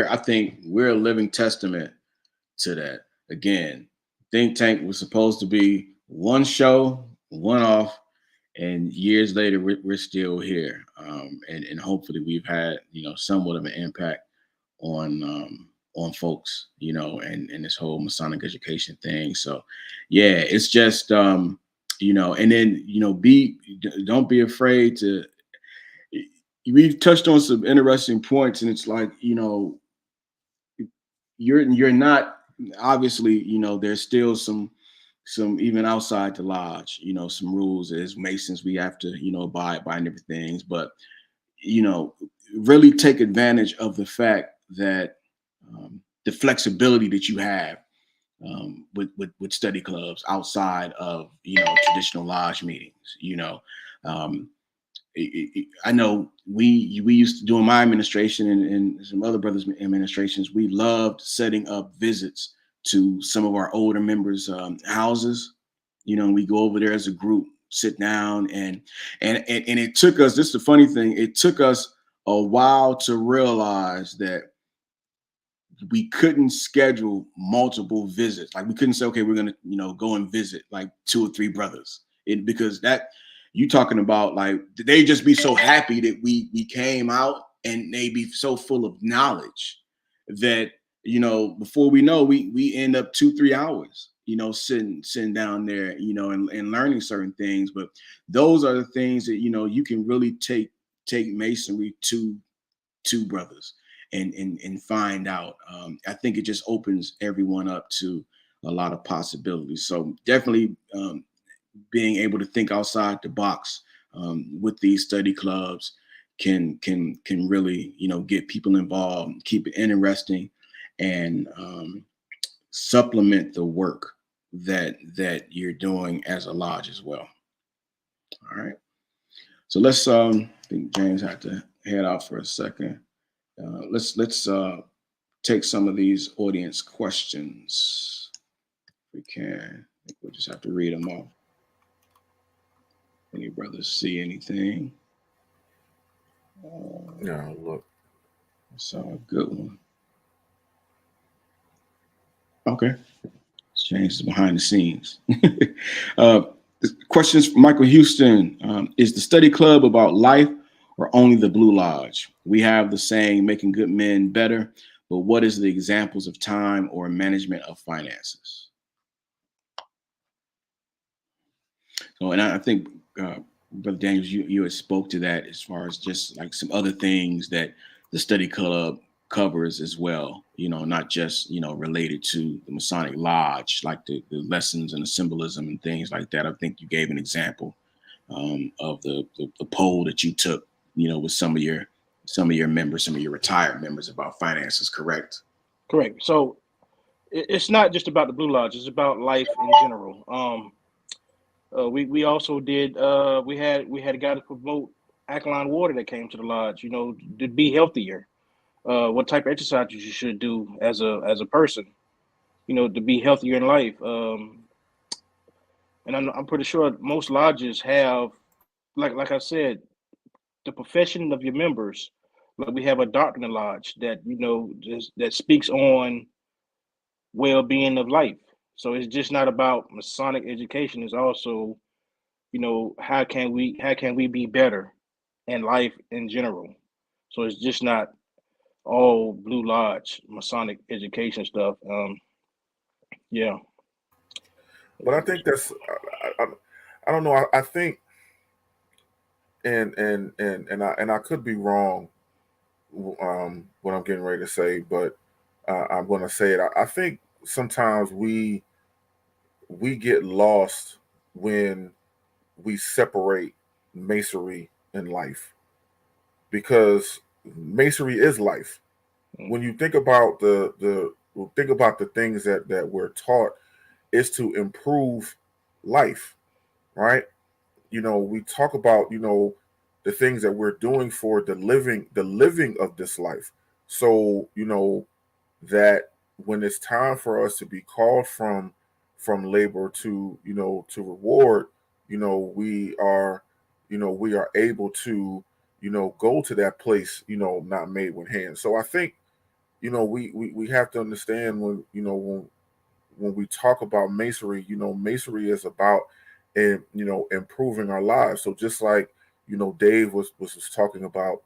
I think we're a living testament to that. Again, Think Tank was supposed to be one show, one off, and years later we're still here, and hopefully we've had somewhat of an impact on folks, and this whole Masonic education thing. So yeah, it's just and then don't be afraid to. We've touched on some interesting points, and it's like you're not, obviously there's still some some even outside the lodge, some rules as Masons we have to, abide by and different things, but really take advantage of the fact that the flexibility that you have with study clubs outside of traditional lodge meetings. Um, I know we used to do in my administration and some other brothers' administrations. We loved setting up visits to some of our older members' houses. We go over there as a group, sit down, and it took us. This is the funny thing. It took us a while to realize that we couldn't schedule multiple visits. Like we couldn't say, okay, we're gonna, go and visit like 2 or 3 brothers. Because that you talking about like they just be so happy that we came out, and they be so full of knowledge that before we know, we end up 2-3 hours, sitting down there, and learning certain things. But those are the things that you can really take Masonry to brothers and find out. I think it just opens everyone up to a lot of possibilities. So definitely being able to think outside the box with these study clubs can really get people involved, keep it interesting, and supplement the work that you're doing as a lodge as well. All right. So let's I think James had to head out for a second. Let's take some of these audience questions if we can. I think we'll just have to read them off. Any brothers see anything? Yeah, look. That's a good one. Okay. James is behind the scenes. Questions from Michael Houston. Is the study club about life or only the Blue Lodge? We have the saying, making good men better, but what is the examples of time or management of finances? So, and I think, Brother Daniels, you had spoke to that as far as just like some other things that the study club covers as well, not just, related to the Masonic Lodge, like the lessons and the symbolism and things like that. I think you gave an example of the poll that you took, with some of your members, some of your retired members about finances, correct? Correct. So it's not just about the Blue Lodge; it's about life in general. We also did we had a guy to promote alkaline water that came to the lodge. To be healthier. What type of exercises you should do as a person. To be healthier in life. And I'm pretty sure most lodges have, like I said, the profession of your members. Like we have a doctor in the lodge that that speaks on well-being of life. So it's just not about Masonic education. It's also how can we be better in life in general. So it's just not all Blue Lodge Masonic education stuff. Yeah. But I think that's I don't know. I think and I could be wrong what I'm getting ready to say, but I'm going to say it. I think sometimes we get lost when we separate masonry and life, because masonry is life. When you think about the things that we're taught is to improve life, right? We talk about the things that we're doing for the living of this life. So that when it's time for us to be called from labor to to reward, we are able to go to that place not made with hands. So I think we have to understand when we talk about masonry, masonry is about improving our lives. So just like Dave was talking about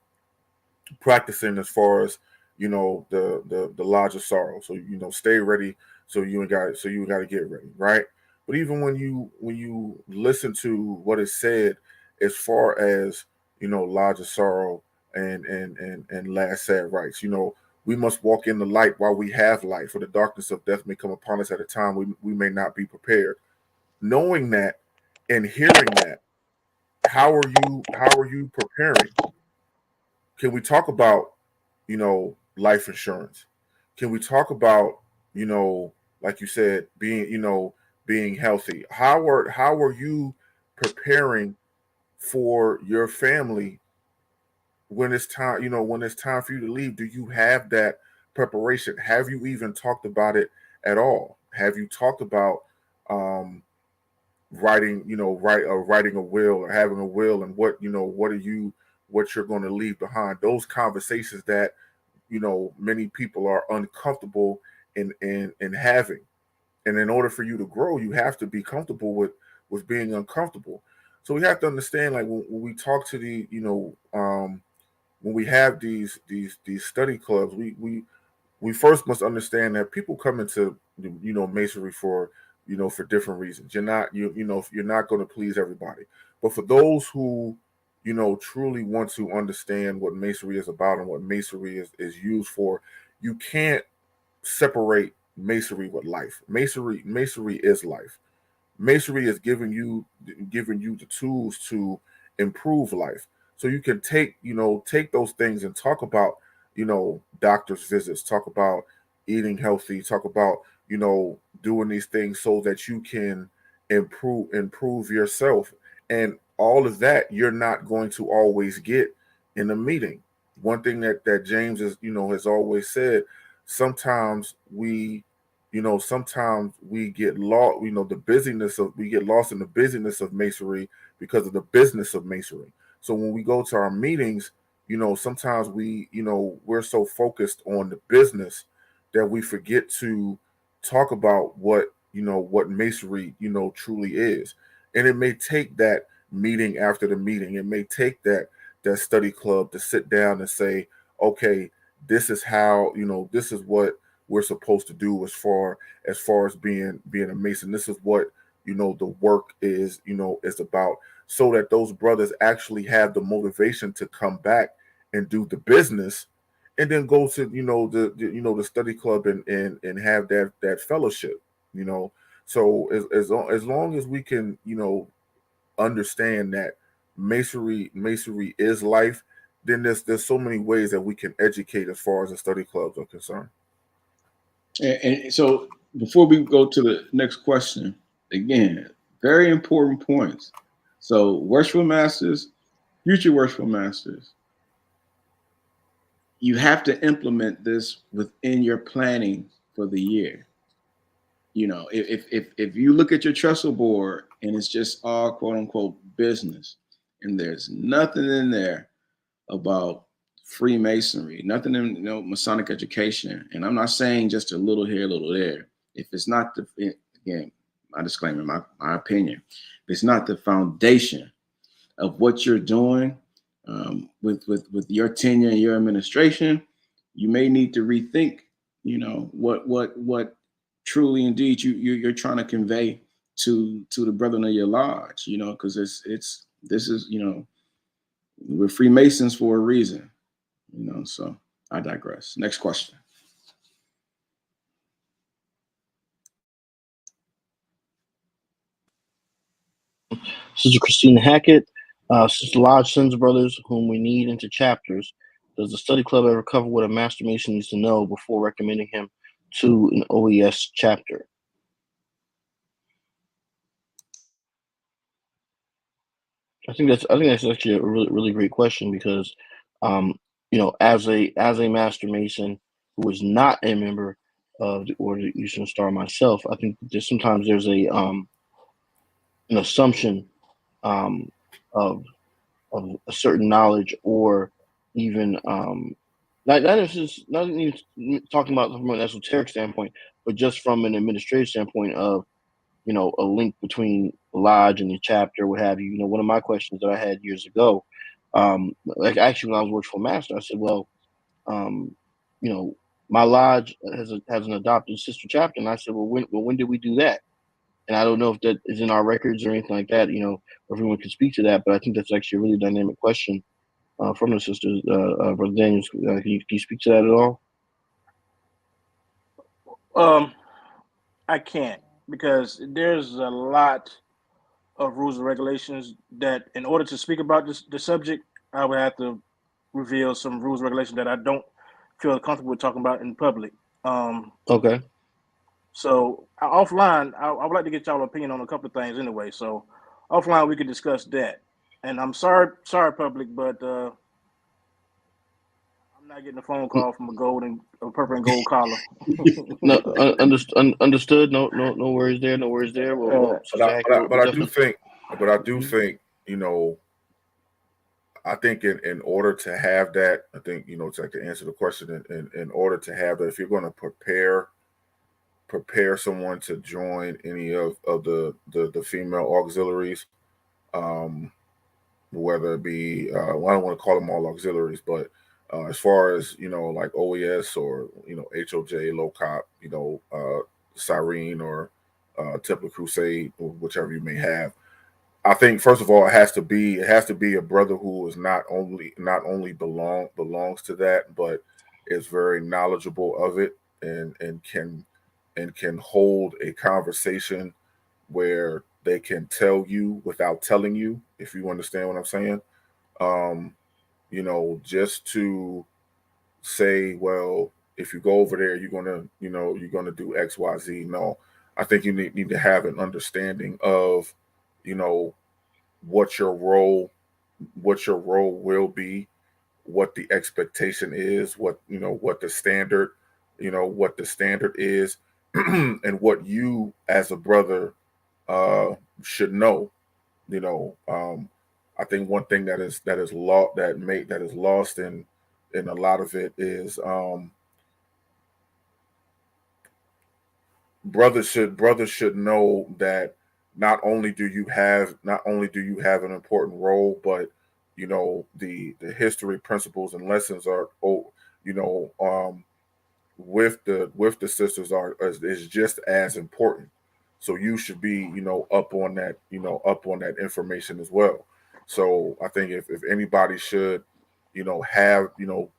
practicing as far as the lodge of sorrow. So stay ready. So you got to get ready, right? But even when you listen to what is said as far as lodge of sorrow and last sad rites, we must walk in the light while we have light, for the darkness of death may come upon us at a time we may not be prepared. knowing that and hearing that, how are you preparing? Can we talk about, life insurance? Can we talk about, like you said, being healthy? How are you preparing for your family when it's time, when it's time for you to leave? Do you have that preparation? Have you even talked about it at all? Have you talked about writing, writing a will or having a will, and what you're going to leave behind? Those conversations that many people are uncomfortable in having. And in order for you to grow, you have to be comfortable with being uncomfortable. So we have to understand, like, when we talk to when we have these study clubs, we first must understand that people come into masonry for different reasons. You're not going to please everybody, but for those who truly want to understand what masonry is about and what masonry is used for, you can't separate masonry with life. Masonry is life. Masonry is giving you the tools to improve life. So you can take those things and talk about doctor's visits, talk about eating healthy, talk about doing these things so that you can improve yourself. And all of that you're not going to always get in a meeting. One thing that James has always said, sometimes we get lost, we get lost in the busyness of masonry because of the business of masonry. So when we go to our meetings, sometimes we're so focused on the business that we forget to talk about what masonry truly is. And it may take that meeting after the meeting, it may take that study club to sit down and say, okay, this is how, this is what we're supposed to do as far as being a mason. This is what the work is about, so that those brothers actually have the motivation to come back and do the business, and then go to the study club and have that fellowship. So as long as we can understand that masonry is life, then there's so many ways that we can educate as far as the study clubs are concerned. And so before we go to the next question, again, very important points. So worshipful masters, future worshipful masters, you have to implement this within your planning for the year. If you look at your trestle board and it's just all quote unquote business, and there's nothing in there about Freemasonry, nothing in Masonic education, and I'm not saying just a little here, a little there. If it's not again, my disclaimer, my opinion, if it's not the foundation of what you're doing with your tenure and your administration, you may need to rethink, what truly indeed you're trying to convey to the brethren of your lodge, because this is we're Freemasons for a reason, so I digress. Next question. Sister Christina Hackett, Sister Lodge sends brothers whom we need into chapters. Does the study club ever cover what a master mason needs to know before recommending him to an OES chapter? I think that's actually a really, really great question, because as a master mason who is not a member of the Order of the Eastern Star myself, I think sometimes there's an assumption of a certain knowledge, or even not even talking about from an esoteric standpoint, but just from an administrative standpoint of a link between the lodge and the chapter, what have you. One of my questions that I had years ago, like actually when I was worshipful master, I said, well, my lodge has an adopted sister chapter, and I said, well, when did we do that? And I don't know if that is in our records or anything like that. Everyone can speak to that, but I think that's actually a really dynamic question from the sisters. Brother Daniels, can you speak to that at all? I can't. because there's a lot of rules and regulations that, in order to speak about the subject, I would have to reveal some rules and regulations that I don't feel comfortable with talking about in public. Okay. So offline, I would like to get y'all opinion on a couple of things anyway. So offline, we could discuss that. And I'm sorry, public, but I'm not getting a phone call from a purple and gold collar. No, understood. No worries there. No worries there. Well, but I do think, you know, I think in order to have that, I think, you know, to answer the question, in order to have that, if you're going to prepare someone to join any of the female auxiliaries, whether it be, well, I don't want to call them all auxiliaries, but as far as, you know, like OES or, you know, HOJ, Low Cop, you know, Cyrene or Temple Crusade, or whichever you may have. I think first of all, it has to be a brother who is not only belongs to that, but is very knowledgeable of it and can hold a conversation where they can tell you without telling you, if you understand what I'm saying. You know, just to say, well, if you go over there, you're gonna do X, Y, Z. No, I think you need to have an understanding of, you know, what your role will be, what the expectation is, what the standard is, and what you as a brother should know. You know, I think one thing that is lost in a lot of it is brothers should know that not only do you have an important role, but you know the history, principles, and lessons are, you know, with the sisters is just as important. So you should be, you know, up on that information as well. So I think if anybody should, you know, have, you know,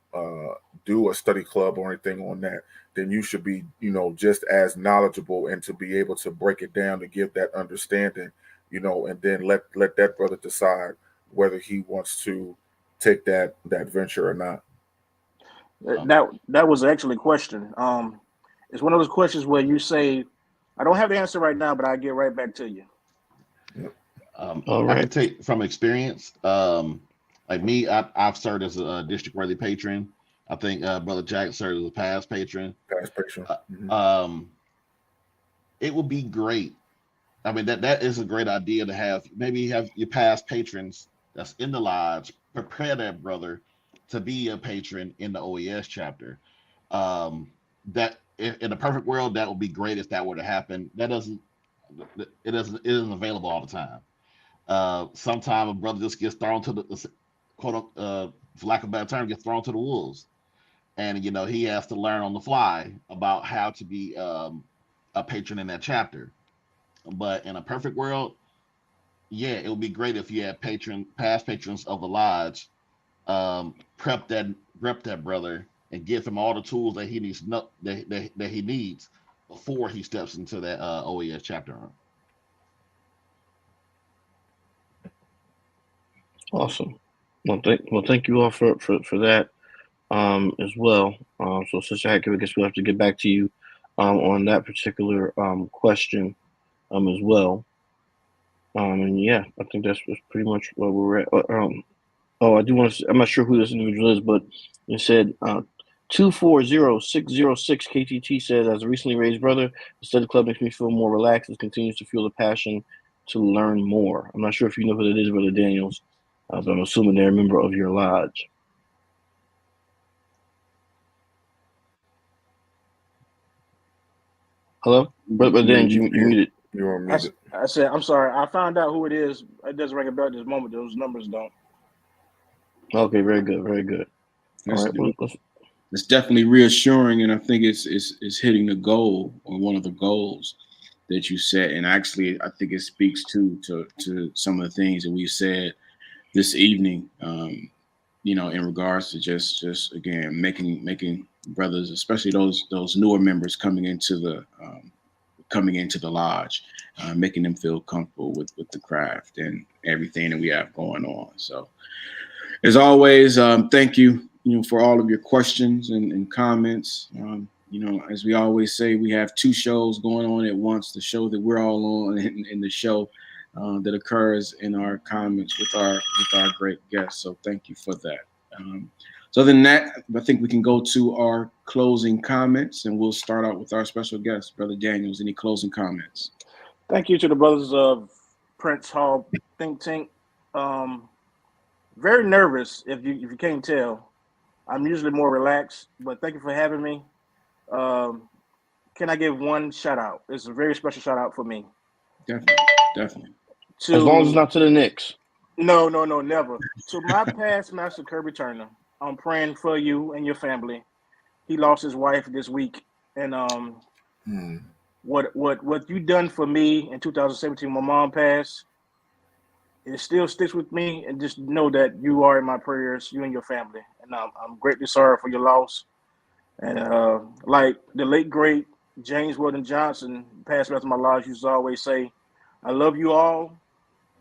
do a study club or anything on that, then you should be, you know, just as knowledgeable and to be able to break it down to give that understanding, you know, and then let that brother decide whether he wants to take that venture or not. That was actually a question. It's one of those questions where you say, "I don't have the answer right now, but I'll get right back to you." All right. I can take from experience. Like me, I've served as a district worthy patron. I think Brother Jack served as a past patron. It would be great. I mean, that is a great idea to have. Maybe you have your past patrons that's in the lodge prepare that brother to be a patron in the OES chapter. That in a perfect world, that would be great if that were to happen. It isn't available all the time. Sometimes a brother just gets thrown to the quote, for lack of a better term, gets thrown to the wolves, and you know he has to learn on the fly about how to be a patron in that chapter. But in a perfect world, yeah, it would be great if you had past patrons of the lodge, prep that brother and give him all the tools that he needs that he needs before he steps into that OES chapter. Awesome. Well, thank you all for that as well. So, Sister Hackett, I guess we'll have to get back to you on that particular question as well. And yeah, I think that's pretty much where we're at. I do want to. I'm not sure who this individual is, but it said 240606 KTT says, as a recently raised brother, the study club makes me feel more relaxed and continues to feel the passion to learn more. I'm not sure if you know who that is, Brother Daniels, but I'm assuming they're a member of your lodge. Hello, Brother Daniels, you muted. You're muted. I said, I'm sorry. I found out who it is. It doesn't ring a bell at this moment. Those numbers don't. Okay, very good, very good. That's, All right, it's definitely reassuring, and I think it's hitting the goal, or one of the goals that you set. And actually, I think it speaks to some of the things that we said this evening. You know, in regards to just again making brothers, especially those newer members coming into the coming into the lodge, making them feel comfortable with the craft and everything that we have going on. So, as always, thank you, for all of your questions and comments. As we always say, we have two shows going on at once: the show that we're all on, and the show that occurs in our comments with our great guests. So, thank you for that. So other than that, I think we can go to our closing comments, and we'll start out with our special guest, Brother Daniels. Any closing comments? Thank you to the brothers of Prince Hall Think Tank. Very nervous, if you can't tell. I'm usually more relaxed, but thank you for having me. Can I give one shout out? It's a very special shout out for me. Definitely. As long as it's not to the Knicks. No, never. To my past master, Kirby Turner, I'm praying for you and your family. He lost his wife this week, and what you done for me in 2017, my mom passed, it still sticks with me. And just know that you are in my prayers, you and your family. And I'm greatly sorry for your loss. And like the late great James Weldon Johnson, past master of my lodge, used to always say, "I love you all.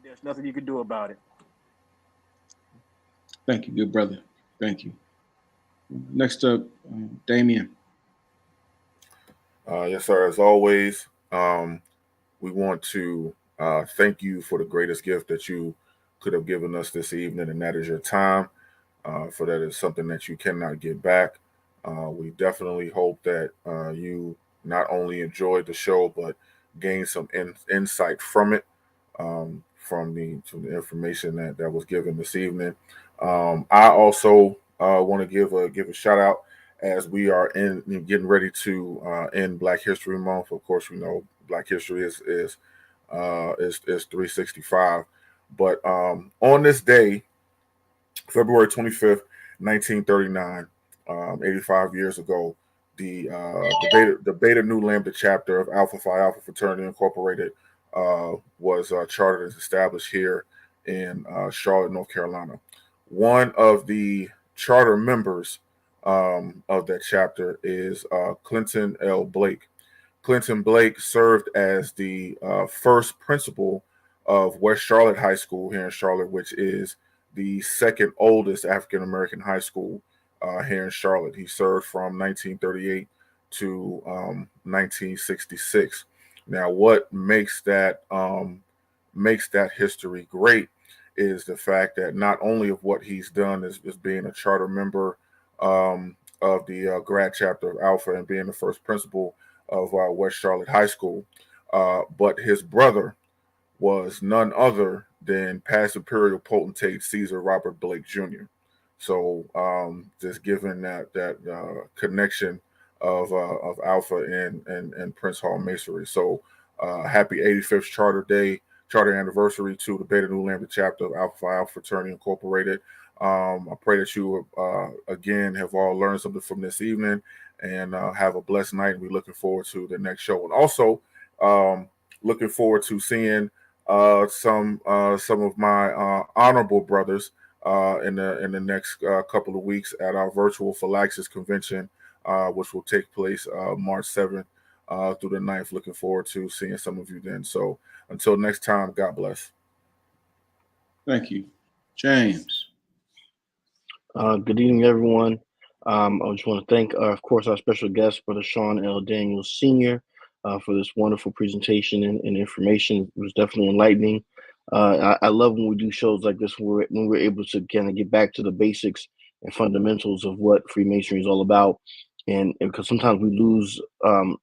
There's nothing you can do about it." Thank you, good brother. Thank you. Next up, Damien. Yes, sir. As always, we want to thank you for the greatest gift that you could have given us this evening, and that is your time. For that is something that you cannot get back. We definitely hope that you not only enjoyed the show, but gained some insight from it, from the information that was given this evening. I also want to give a shout out as we are getting ready to end Black History Month. Of course, we know Black History is 365, but on this day, February 25th, 1939, 85 years ago, the Beta Nu Lambda chapter of Alpha Phi Alpha Fraternity Incorporated was chartered and established here in Charlotte, North Carolina. One of the charter members of that chapter is Clinton L. Blake. Clinton Blake served as the first principal of West Charlotte High School here in Charlotte, which is the second oldest African American high school here in Charlotte. He served from 1938 to 1966. Now, what makes that history great is the fact that not only of what he's done is being a charter member of the grad chapter of Alpha and being the first principal of West Charlotte High School, but his brother was none other than past imperial potentate Caesar Robert Blake Jr. So just given that connection of Alpha and Prince Hall Masonry. So happy 85th charter anniversary to the Beta Nu Lambda chapter of Alpha Phi Alpha Fraternity Incorporated. I pray that you again have all learned something from this evening and have a blessed night. And we're looking forward to the next show, and also looking forward to seeing some of my honorable brothers in the next couple of weeks at our virtual Philaxis convention, which will take place March 7th through the 9th. Looking forward to seeing some of you then. So until next time, God bless. Thank you. James. Good evening, everyone. I just want to thank, of course, our special guest, Brother Sean L. Daniels Sr., for this wonderful presentation and information. It was definitely enlightening. I love when we do shows like this when we're able to kind of get back to the basics and fundamentals of what Freemasonry is all about. And because sometimes we lose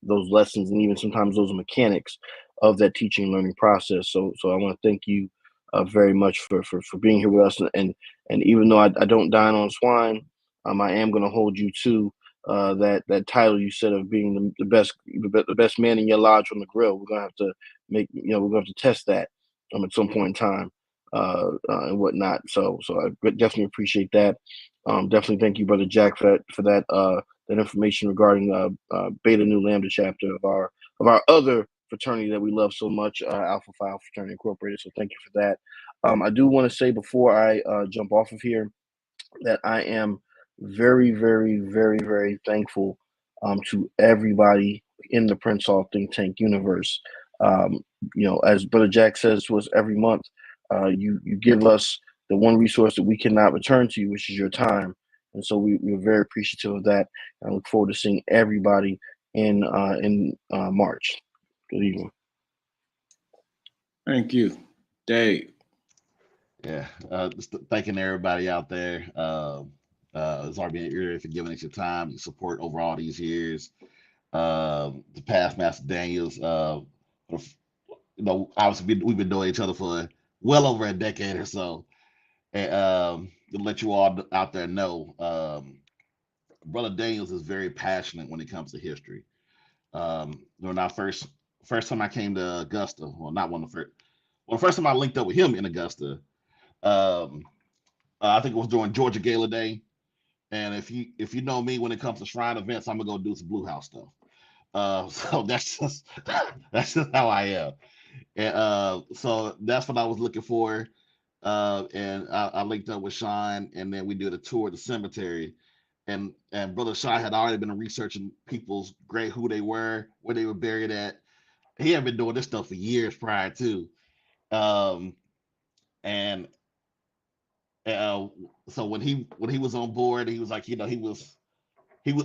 those lessons and even sometimes those mechanics of that teaching and learning process. So I want to thank you very much for being here with us. And even though I don't dine on swine, I am going to hold you to that title you said of being the best man in your lodge on the grill. We're gonna have to we're gonna have to test that at some point in time and whatnot. So I definitely appreciate that. Definitely thank you, Brother Jack, for that information regarding Beta Nu Lambda chapter of our other fraternity that we love so much, Alpha Phi Alpha Fraternity Incorporated. So thank you for that. I do want to say before I jump off of here that I am very, very, very, very thankful to everybody in the Prince Hall think tank universe. As Brother Jack says to us every month, you give us the one resource that we cannot return to you, which is your time. And so we're very appreciative of that. I look forward to seeing everybody in March. Good evening. Thank you, Dave. Yeah, just thanking everybody out there. It's already been here for giving us your time, your support over all these years. The past Master Daniels, obviously we've been knowing each other for well over a decade or so. And to let you all out there know, Brother Daniels is very passionate when it comes to history. When I first time I came to Augusta, well, not one of the first, well, the first time I linked up with him in Augusta, I think it was during Georgia Gala Day. And if you know me, when it comes to shrine events, I'm gonna go do some Blue House stuff. So that's just how I am. And so that's what I was looking for. And I linked up with Sean, and then we did a tour of the cemetery. And Brother Sean had already been researching people's grave, who they were, where they were buried at. He had been doing this stuff for years prior to. And so when he was on board, he was like, he was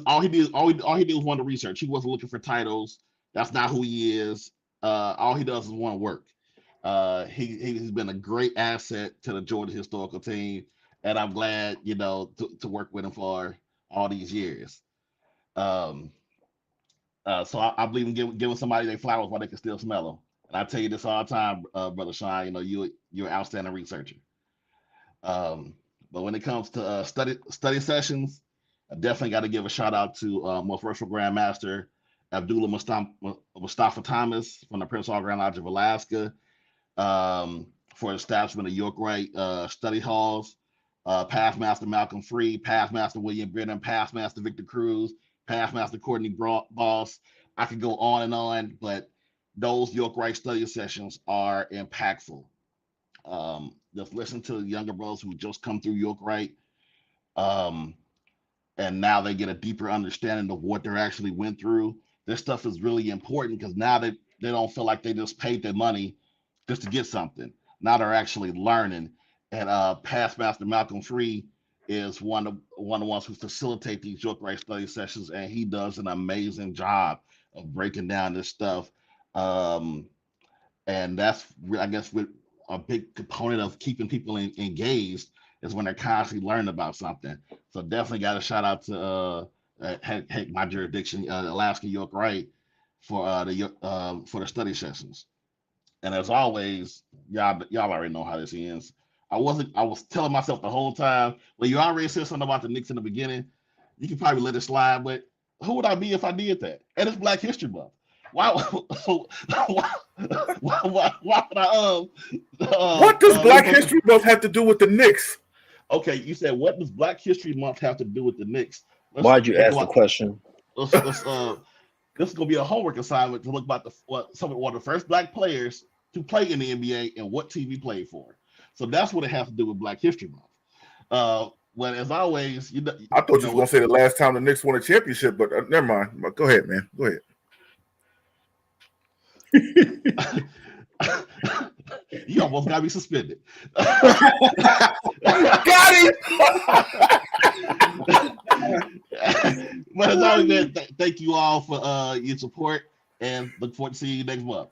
all he did was want to research. He wasn't looking for titles. That's not who he is. All he does is want to work. He's been a great asset to the Georgia historical team, and I'm glad to work with him for all these years. So I believe in giving somebody their flowers while they can still smell them. And I tell you this all the time, Brother Sean. You're an outstanding researcher. But when it comes to study sessions, I definitely got to give a shout out to Most Worshipful Grand Master Abdullah Mustafa Thomas from the Prince Hall Grand Lodge of Alaska, for the establishment of York Wright study halls, Past Master Malcolm Free, Past Master William Brennan, Past Master Victor Cruz, Past Master Courtney Boss. I could go on, but those York Wright study sessions are impactful. Just listen to the younger brothers who just come through York Wright, and now they get a deeper understanding of what they actually went through. This stuff is really important because now they don't feel like they just paid their money just to get something. Now they're actually learning. And Past Master Malcolm Free is one of the ones who facilitate these York Wright study sessions, and he does an amazing job of breaking down this stuff. And that's, I guess, with a big component of keeping people engaged is when they're constantly learning about something. So definitely got a shout out to my jurisdiction, Alaska York Wright, for the study sessions. And as always, y'all already know how this ends. I was telling myself the whole time, well, you already said something about the Knicks in the beginning. You can probably let it slide, but who would I be if I did that? And it's Black History Month. Why would I? What does Black History Month have to do with the Knicks? Okay, you said, what does Black History Month have to do with the Knicks? Why'd you ask the question? This is gonna be a homework assignment to look about one of the first Black players to play in the NBA and what team he played for. So that's what it has to do with Black History Month. Well, as always, I thought you were gonna say the last time the Knicks won a championship, but never mind. Go ahead, man. Go ahead. You almost got me suspended. Got it. But as always, man, thank you all for your support, and look forward to seeing you next month.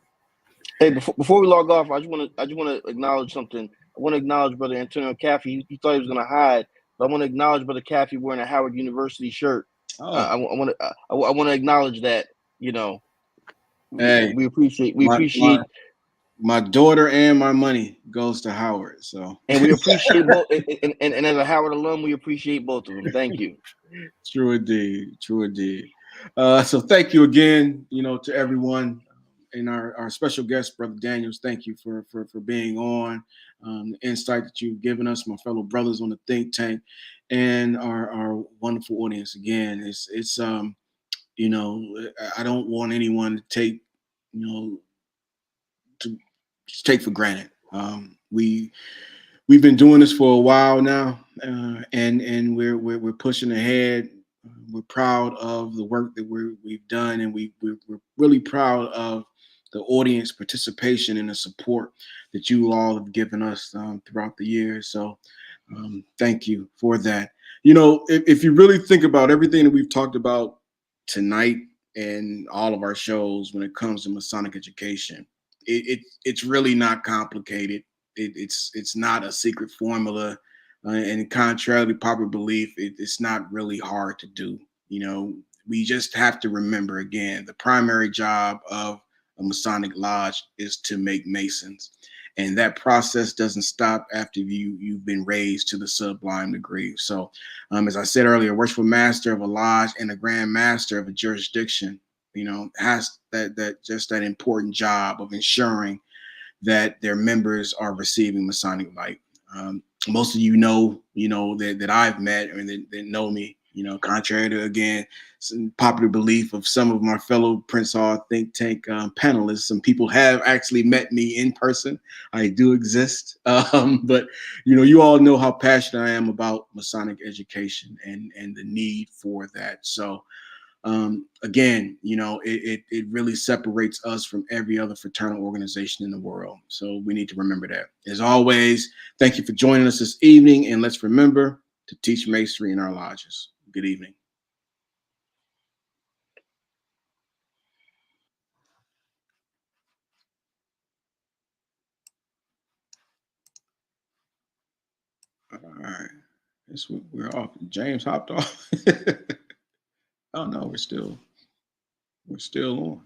Hey, before we log off, I just want to acknowledge something. I want to acknowledge Brother Antonio Caffey. He thought he was going to hide, but I want to acknowledge Brother Caffey wearing a Howard University shirt. Oh. I want to acknowledge that. Hey, we appreciate my daughter and my money goes to Howard. So, and we appreciate both. And as a Howard alum, we appreciate both of them. Thank you. True indeed. So thank you again, to everyone, and our special guest, Brother Daniels. Thank you for being on, the insight that you've given us, my fellow brothers on the think tank, and our wonderful audience. Again, it's I don't want anyone to take, take for granted. We've been doing this for a while now, and we're pushing ahead We're proud of the work that we've done, and we're really proud of the audience participation and the support that you all have given us throughout the years. So thank you for that. You know, if you really think about everything that we've talked about tonight and all of our shows when it comes to Masonic education, it's really not complicated. It's not a secret formula. And contrary to popular belief, it's not really hard to do. You know, we just have to remember again, the primary job of a Masonic lodge is to make Masons. And that process doesn't stop after you've been raised to the sublime degree. So, as I said earlier, worshipful master of a lodge and a grand master of a jurisdiction, you know, has that important job of ensuring that their members are receiving Masonic light. Most of you know that I've met or that know me, you know, contrary to, again, some popular belief of some of my fellow Prince Hall think tank panelists. Some people have actually met me in person. I do exist. But, you know, you all know how passionate I am about Masonic education and the need for that. So, again, you know, it really separates us from every other fraternal organization in the world. So we need to remember that. As always, thank you for joining us this evening, and let's remember to teach Masonry in our lodges. Good evening. All right, this we're off. James hopped off. Oh no, we're still on.